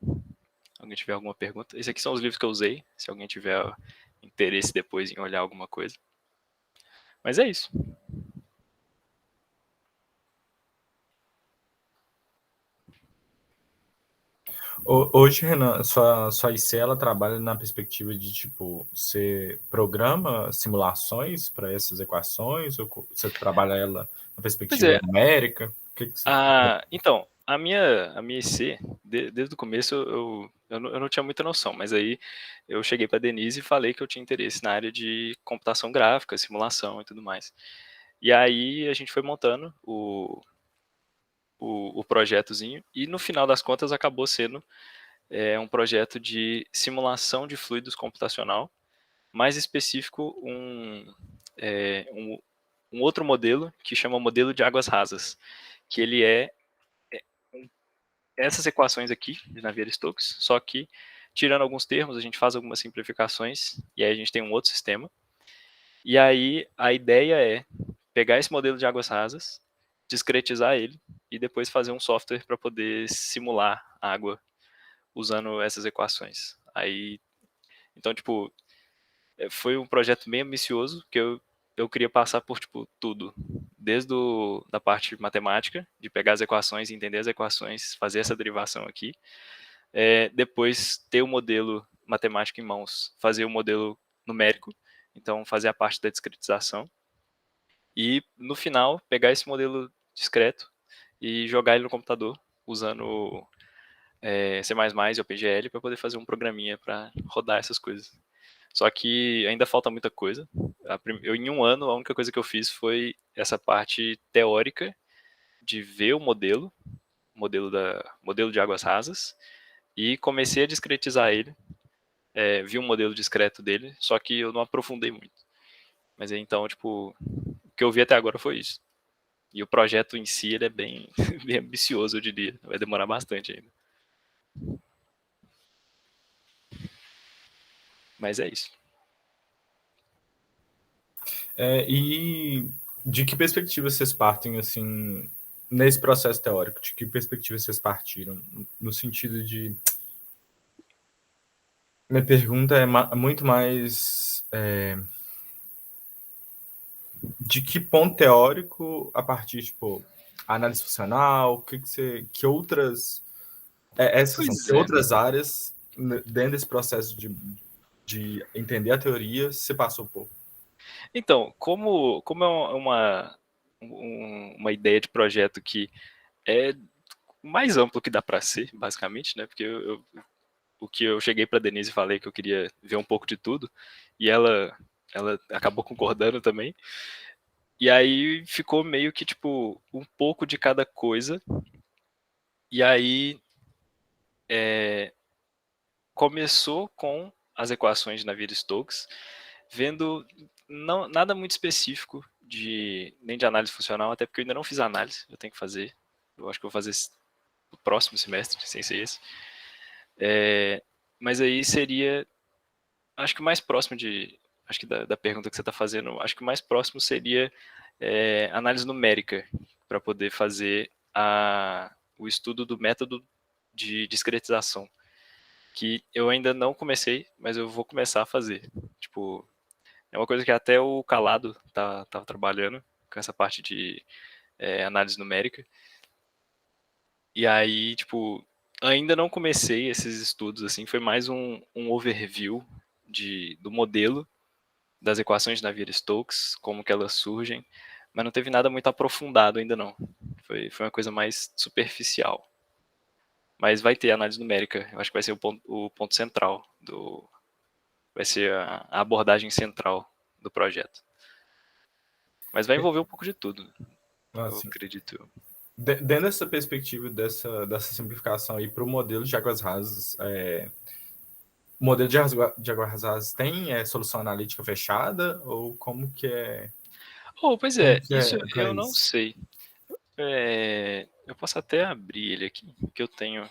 alguém tiver alguma pergunta. Esses aqui são os livros que eu usei, se alguém tiver interesse depois em olhar alguma coisa. Mas é isso. Hoje, Renan, sua IC, ela trabalha na perspectiva de, tipo, você programa simulações para essas equações, ou você trabalha ela na Pois perspectiva é. numérica? O que você... Então, a minha IC, desde o começo, eu não tinha muita noção, mas aí eu cheguei para Denise e falei que eu tinha interesse na área de computação gráfica, simulação e tudo mais. E aí a gente foi montando o projetozinho, e no final das contas acabou sendo um projeto de simulação de fluidos computacional, mais específico um outro modelo que chama modelo de águas rasas, que ele essas equações aqui de Navier-Stokes, só que tirando alguns termos, a gente faz algumas simplificações e aí a gente tem um outro sistema. E aí a ideia é pegar esse modelo de águas rasas, discretizar ele e depois fazer um software para poder simular água usando essas equações. Aí, então, tipo, foi um projeto bem ambicioso, que eu queria passar por, tipo, tudo. Desde da parte matemática, de pegar as equações, entender as equações, fazer essa derivação aqui. Depois, ter o modelo matemático em mãos, fazer o modelo numérico, então fazer a parte da discretização. E, no final, pegar esse modelo discreto e jogar ele no computador, usando C++ e OpenGL para poder fazer um programinha para rodar essas coisas. Só que ainda falta muita coisa. Em um ano, a única coisa que eu fiz foi essa parte teórica de ver o modelo de águas rasas, e comecei a discretizar ele. Vi um modelo discreto dele, só que eu não aprofundei muito. Mas então, tipo, que eu vi até agora foi isso. E o projeto em si ele é bem, bem ambicioso, eu diria. Vai demorar bastante ainda. Mas é isso. E de que perspectiva vocês partem, assim, nesse processo teórico? De que perspectiva vocês partiram? No sentido de... Minha pergunta é muito mais... de que ponto teórico, a partir, tipo, análise funcional, que outras... que outras áreas, dentro desse processo de entender a teoria, se passou por? Então, como é uma ideia de projeto que é mais amplo que dá para ser, basicamente, né? Porque o que eu cheguei para Denise e falei que eu queria ver um pouco de tudo, e ela acabou concordando também. E aí ficou meio que, tipo, um pouco de cada coisa. E aí começou com as equações de Navier-Stokes, vendo nada muito específico nem de análise funcional, até porque eu ainda não fiz análise, eu tenho que fazer. Eu acho que vou fazer o próximo semestre, sem ser esse. Mas aí seria, acho que o mais próximo acho que da pergunta que você está fazendo, acho que o mais próximo seria análise numérica, para poder fazer o estudo do método de discretização, que eu ainda não comecei, mas eu vou começar a fazer. Tipo, é uma coisa que até o Calado tá trabalhando com essa parte de análise numérica. E aí, tipo, ainda não comecei esses estudos, assim, foi mais um overview do modelo das equações de Navier-Stokes, como que elas surgem, mas não teve nada muito aprofundado ainda não. Foi uma coisa mais superficial. Mas vai ter análise numérica, eu acho que vai ser o ponto central vai ser a abordagem central do projeto. Mas vai envolver um pouco de tudo, eu acredito. Dentro dessa perspectiva, dessa simplificação aí para o modelo de águas rasas, o modelo de águas rasas tem solução analítica fechada? Ou como que é? Pois isso eu não sei. Eu posso até abrir ele aqui, que eu tenho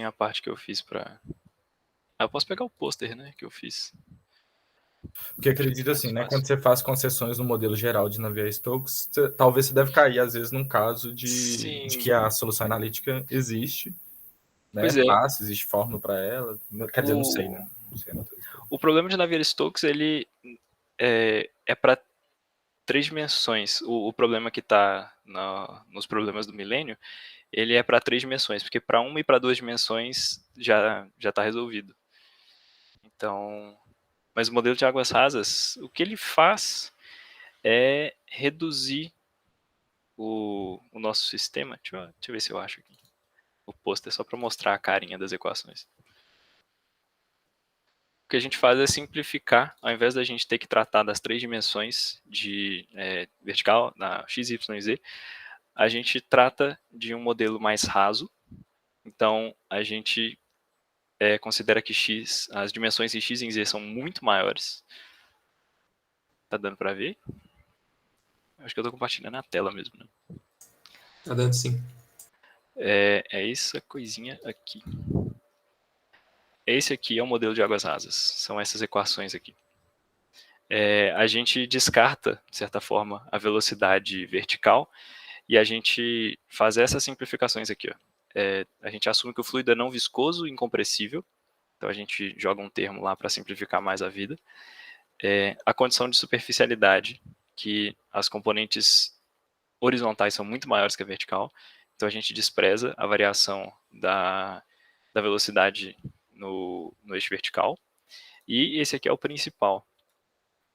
a parte que eu fiz para... eu posso pegar o pôster, né, que eu fiz. Porque acredito assim, né, quando você faz concessões no modelo geral de Navier-Stokes, talvez você deve cair, às vezes, num caso de que a solução analítica existe, né, Pois é. fácil, existe fórmula para ela, quer dizer, não sei, né? Não sei, não. O problema de Navier-Stokes, ele é para 3 dimensões. O problema que está nos problemas do milênio, ele é para 3 dimensões, porque para 1 e para 2 dimensões já está resolvido. Então, mas o modelo de águas rasas, o que ele faz é reduzir o nosso sistema. Deixa eu ver se eu acho aqui o pôster, só para mostrar a carinha das equações. O que a gente faz é simplificar, ao invés da gente ter que tratar das 3 dimensões de vertical, na x, y e z, a gente trata de um modelo mais raso. Então, a gente considera que as dimensões em x e em z são muito maiores. Tá dando para ver? Acho que eu estou compartilhando a tela mesmo, né? Tá dando sim. É essa coisinha aqui. Esse aqui é o modelo de águas rasas. São essas equações aqui. A gente descarta, de certa forma, a velocidade vertical e a gente faz essas simplificações aqui. Ó. A gente assume que o fluido é não viscoso e incompressível. Então, a gente joga um termo lá para simplificar mais a vida. A condição de superficialidade, que as componentes horizontais são muito maiores que a vertical. Então, a gente despreza a variação da velocidade no eixo vertical. E esse aqui é o principal,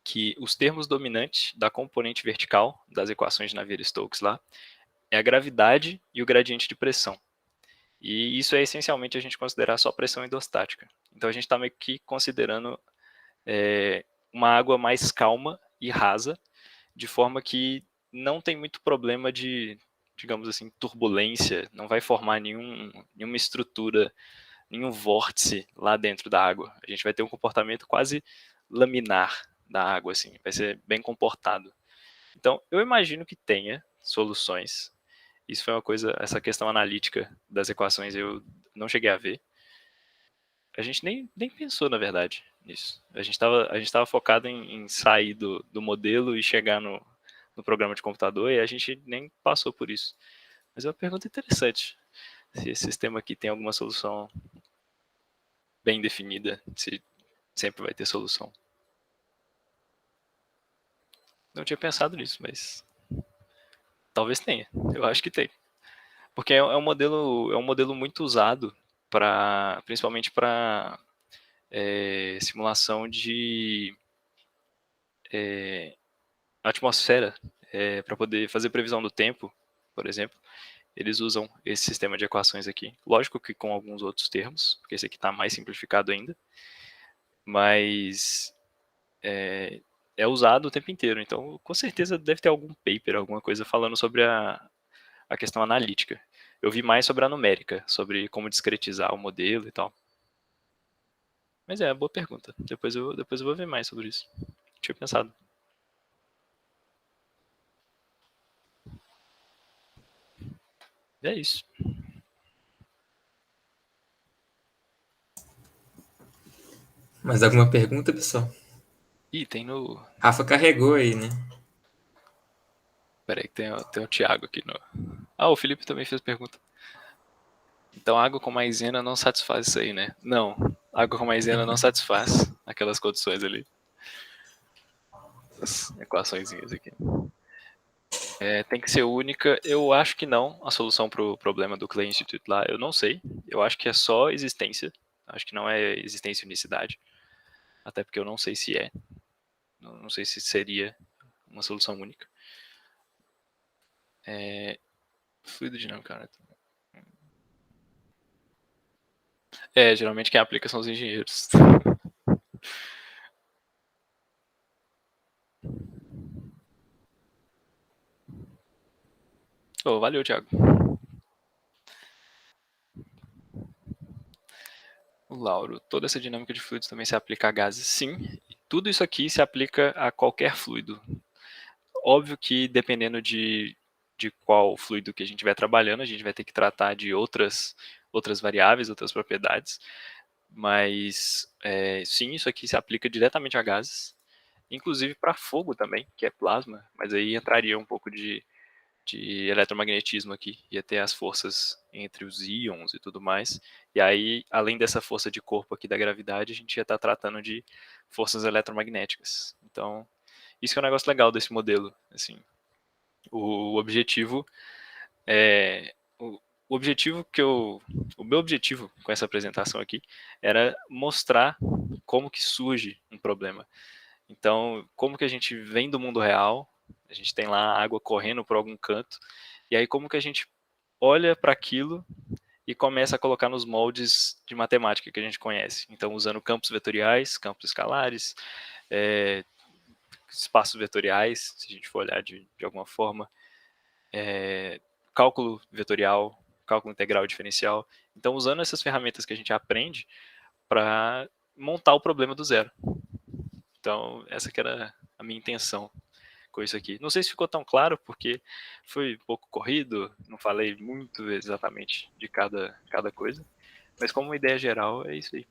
que os termos dominantes da componente vertical das equações de Navier-Stokes lá é a gravidade e o gradiente de pressão. E isso é essencialmente a gente considerar só pressão hidrostática. Então a gente está meio que considerando uma água mais calma e rasa, de forma que não tem muito problema de, digamos assim, turbulência, não vai formar nenhuma estrutura, nenhum vórtice lá dentro da água. A gente vai ter um comportamento quase laminar da água, assim, vai ser bem comportado. Então, eu imagino que tenha soluções. Isso foi uma coisa, essa questão analítica das equações eu não cheguei a ver. A gente nem pensou, na verdade, nisso. A gente estava focado em sair do modelo e chegar no programa de computador e a gente nem passou por isso. Mas é uma pergunta interessante. Se esse sistema aqui tem alguma solução bem definida, se sempre vai ter solução. Não tinha pensado nisso, mas talvez tenha. Eu acho que tem. Porque é um modelo muito usado principalmente para simulação de atmosfera, para poder fazer previsão do tempo, por exemplo. Eles usam esse sistema de equações aqui. Lógico que com alguns outros termos, porque esse aqui está mais simplificado ainda. Mas é usado o tempo inteiro. Então, com certeza deve ter algum paper, alguma coisa falando sobre a questão analítica. Eu vi mais sobre a numérica, sobre como discretizar o modelo e tal. Mas boa pergunta. Depois eu vou ver mais sobre isso. Tinha pensado. É isso. Mais alguma pergunta, pessoal? Ih, tem no... Rafa carregou aí, né? Peraí, que tem o Thiago aqui no... Ah, o Felipe também fez pergunta. Então, água com maisena não satisfaz isso aí, né? Não, água com maisena não satisfaz aquelas condições ali. As equaçõezinhas aqui. Tem que ser única. Eu acho que não, a solução para o problema do Clay Institute lá, eu não sei. Eu acho que é só existência. Acho que não é existência e unicidade. Até porque eu não sei se é. Não sei se seria uma solução única. Fluido dinâmico, cara. Geralmente quem aplica são os engenheiros. Oh, valeu, Thiago. O Lauro, toda essa dinâmica de fluidos também se aplica a gases? Sim. Tudo isso aqui se aplica a qualquer fluido. Óbvio que dependendo de qual fluido que a gente estiver trabalhando, a gente vai ter que tratar de outras variáveis, outras propriedades. Mas, sim, isso aqui se aplica diretamente a gases. Inclusive para fogo também, que é plasma. Mas aí entraria um pouco de eletromagnetismo aqui, ia ter as forças entre os íons e tudo mais, e aí, além dessa força de corpo aqui da gravidade, a gente ia estar tratando de forças eletromagnéticas. Então, isso que é um negócio legal desse modelo, assim, o objetivo o objetivo o meu objetivo com essa apresentação aqui era mostrar como que surge um problema. Então, como que a gente vem do mundo real, a gente tem lá a água correndo por algum canto, e aí como que a gente olha para aquilo e começa a colocar nos moldes de matemática que a gente conhece. Então, usando campos vetoriais, campos escalares, espaços vetoriais, se a gente for olhar de alguma forma, cálculo vetorial, cálculo integral diferencial. Então, usando essas ferramentas que a gente aprende para montar o problema do zero. Então, essa que era a minha intenção com isso aqui. Não sei se ficou tão claro, porque foi um pouco corrido, não falei muito exatamente de cada coisa, mas como uma ideia geral, é isso aí.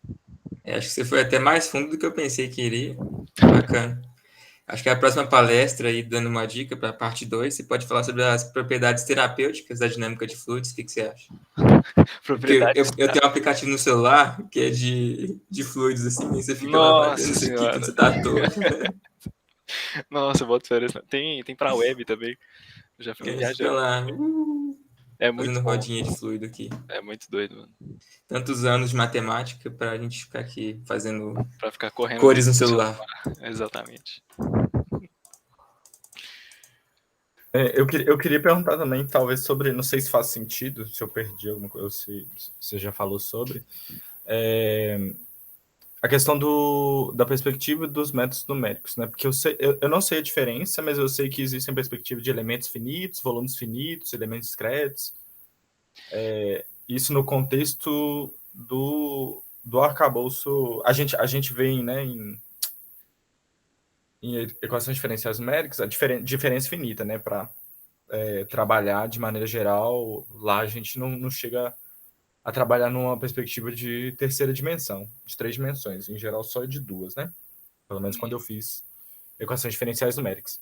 Acho que você foi até mais fundo do que eu pensei que iria. Bacana. Acho que a próxima palestra, aí, dando uma dica para a parte 2, você pode falar sobre as propriedades terapêuticas da dinâmica de fluidos. O que você acha? Porque eu tenho um aplicativo no celular que é de fluidos, assim, e você fica lá avaliando isso aqui quando você tá todo. Nossa, bota diferença. Tem pra web também. Eu já fiquei Fica lá, é muito fazendo bom. rodinha de fluido aqui. É muito doido, mano. Tantos anos de matemática para a gente ficar aqui fazendo pra ficar correndo cores no celular. Exatamente. Eu queria perguntar também, talvez, sobre, não sei se faz sentido, se eu perdi alguma coisa, se você já falou sobre, a questão da perspectiva dos métodos numéricos, né? Porque eu não sei a diferença, mas eu sei que existem perspectivas de elementos finitos, volumes finitos, elementos discretos. Isso no contexto do arcabouço, a gente vê, né, em equações diferenciais numéricas, a diferença finita, né? Para trabalhar de maneira geral, lá a gente não chega a trabalhar numa perspectiva de terceira dimensão, de 3 dimensões, em geral só de 2, né? Pelo menos quando eu fiz equações diferenciais numéricas.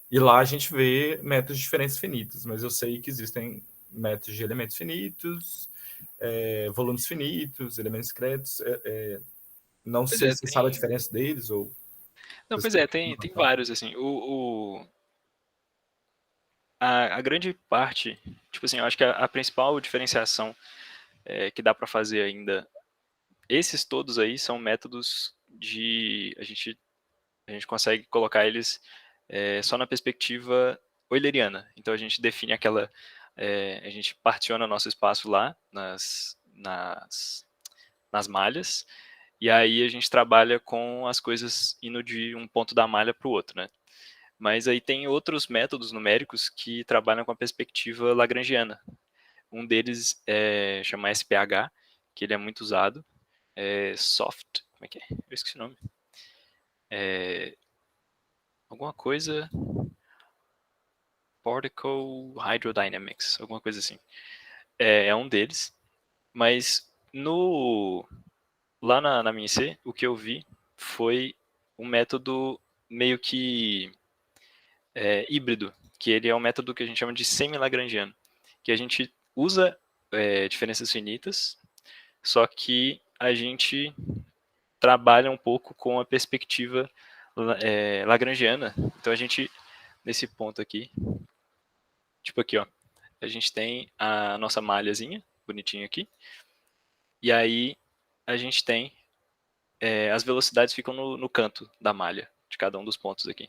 E lá a gente vê métodos de diferenças finitas, mas eu sei que existem métodos de elementos finitos, volumes finitos, elementos discretos. Não Pois sei é, se você sabe a tem. diferença deles ou Não, se pois você é, tem tem noção. vários, assim. A grande parte, tipo assim, eu acho que a principal diferenciação que dá para fazer ainda, esses todos aí são métodos de. A gente consegue colocar eles só na perspectiva euleriana. Então a gente define aquela. A gente particiona nosso espaço lá nas malhas, e aí a gente trabalha com as coisas indo de um ponto da malha para o outro, né? Mas aí tem outros métodos numéricos que trabalham com a perspectiva lagrangiana. Um deles chama SPH, que ele é muito usado. Soft, como é que é? Eu esqueci o nome. Alguma coisa Particle Hydrodynamics, alguma coisa assim. É um deles, mas lá na minha IC, o que eu vi foi um método meio que híbrido, que ele é um método que a gente chama de semi-lagrangiano, que a gente usa diferenças finitas, só que a gente trabalha um pouco com a perspectiva lagrangiana. Então a gente, nesse ponto aqui, tipo aqui, ó, a gente tem a nossa malhazinha, bonitinha aqui, e aí a gente tem as velocidades ficam no canto da malha, de cada um dos pontos aqui.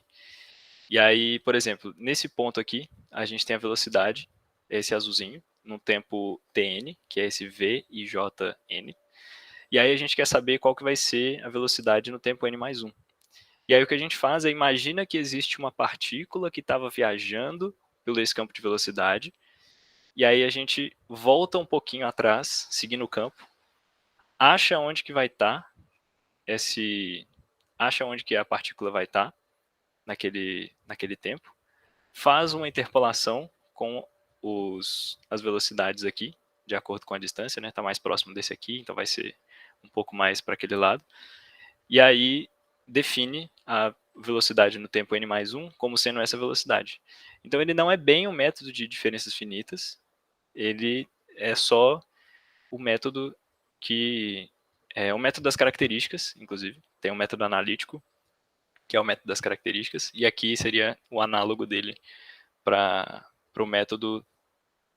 E aí, por exemplo, nesse ponto aqui, a gente tem a velocidade, esse azulzinho, num tempo tn, que é esse v e jn. E aí a gente quer saber qual que vai ser a velocidade no tempo n mais 1. E aí o que a gente faz é, imagina que existe uma partícula que estava viajando pelo esse campo de velocidade, e aí a gente volta um pouquinho atrás, seguindo o campo, acha onde que vai estar acha onde que a partícula vai estar naquele tempo, faz uma interpolação com as velocidades aqui, de acordo com a distância, né? Está mais próximo desse aqui, então vai ser um pouco mais para aquele lado. E aí define a velocidade no tempo n mais 1 como sendo essa velocidade. Então ele não é bem um método de diferenças finitas, ele é só o método que é o método das características, inclusive. Tem um método analítico, que é o método das características, e aqui seria o análogo dele para o método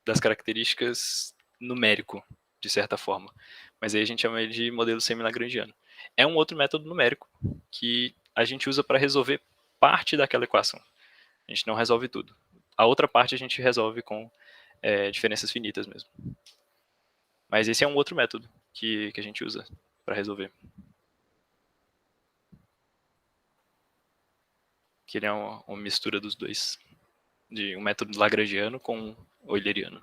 das características numérico, de certa forma. Mas aí a gente chama ele de modelo semi-lagrangiano. É um outro método numérico que a gente usa para resolver parte daquela equação. A gente não resolve tudo. A outra parte a gente resolve com diferenças finitas mesmo. Mas esse é um outro método que a gente usa para resolver. Que ele é uma mistura dos dois. De um método lagrangiano com euleriano.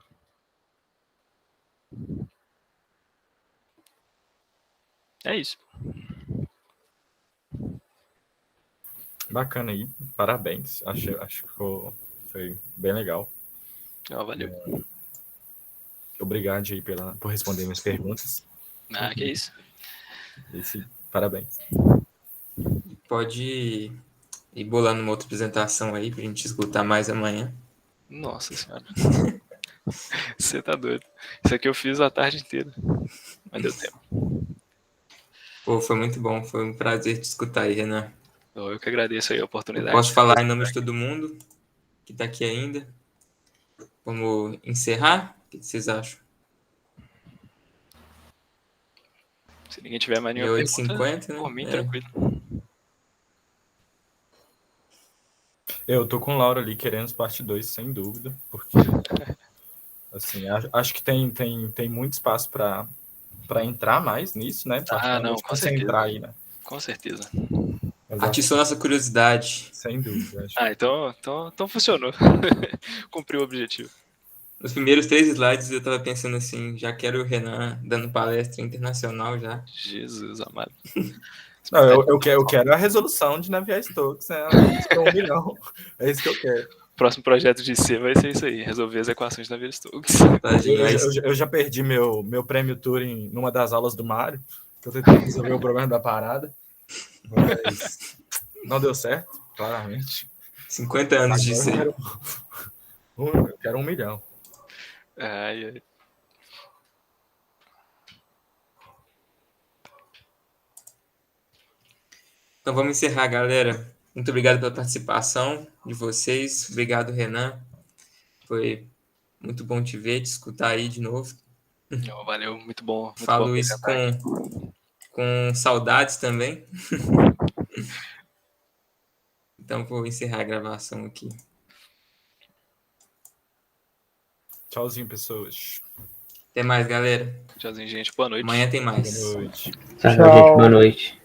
É isso. Bacana aí, parabéns. Acho que foi bem legal. Valeu. Obrigado aí por responder minhas perguntas. Que é isso. Parabéns. Pode ir bolando uma outra apresentação aí pra gente escutar mais amanhã. Nossa senhora. Você tá doido. Isso aqui eu fiz a tarde inteira. Mas deu tempo. Pô, foi muito bom. Foi um prazer te escutar aí, Renan. Eu que agradeço aí a oportunidade. Eu posso falar em nome de todo mundo que tá aqui ainda. Vamos encerrar? O que vocês acham? Se ninguém tiver mais nenhuma pergunta, 8h50, né? por mim, tranquilo. Eu tô com o Laura ali querendo parte 2, sem dúvida, porque assim, acho que tem muito espaço para entrar mais nisso, né? Não, com certeza. Entrar aí, né? Com certeza. Atiçou nossa curiosidade. Sem dúvida. Então funcionou. Cumpriu o objetivo. Nos primeiros 3 slides eu tava pensando assim, já quero o Renan dando palestra internacional já. Jesus amado. Não, eu quero a resolução de Navier-Stokes, né? Isso é 1 milhão. É isso que eu quero. O próximo projeto de C vai ser isso aí, resolver as equações de Navier-Stokes. Tadinho, Eu já perdi meu prêmio Turing numa das aulas do Mário, que eu tentei resolver o problema da parada, mas não deu certo, claramente. 50 anos de C. Eu quero 1 milhão. Ai. Então vamos encerrar, galera. Muito obrigado pela participação de vocês. Obrigado, Renan. Foi muito bom te ver, te escutar aí de novo. Valeu, muito bom. Muito Falo bom isso com saudades também. Então vou encerrar a gravação aqui. Tchauzinho, pessoas. Até mais, galera. Tchauzinho, gente. Boa noite. Amanhã tem mais. Boa noite. Tchau, gente. Boa noite.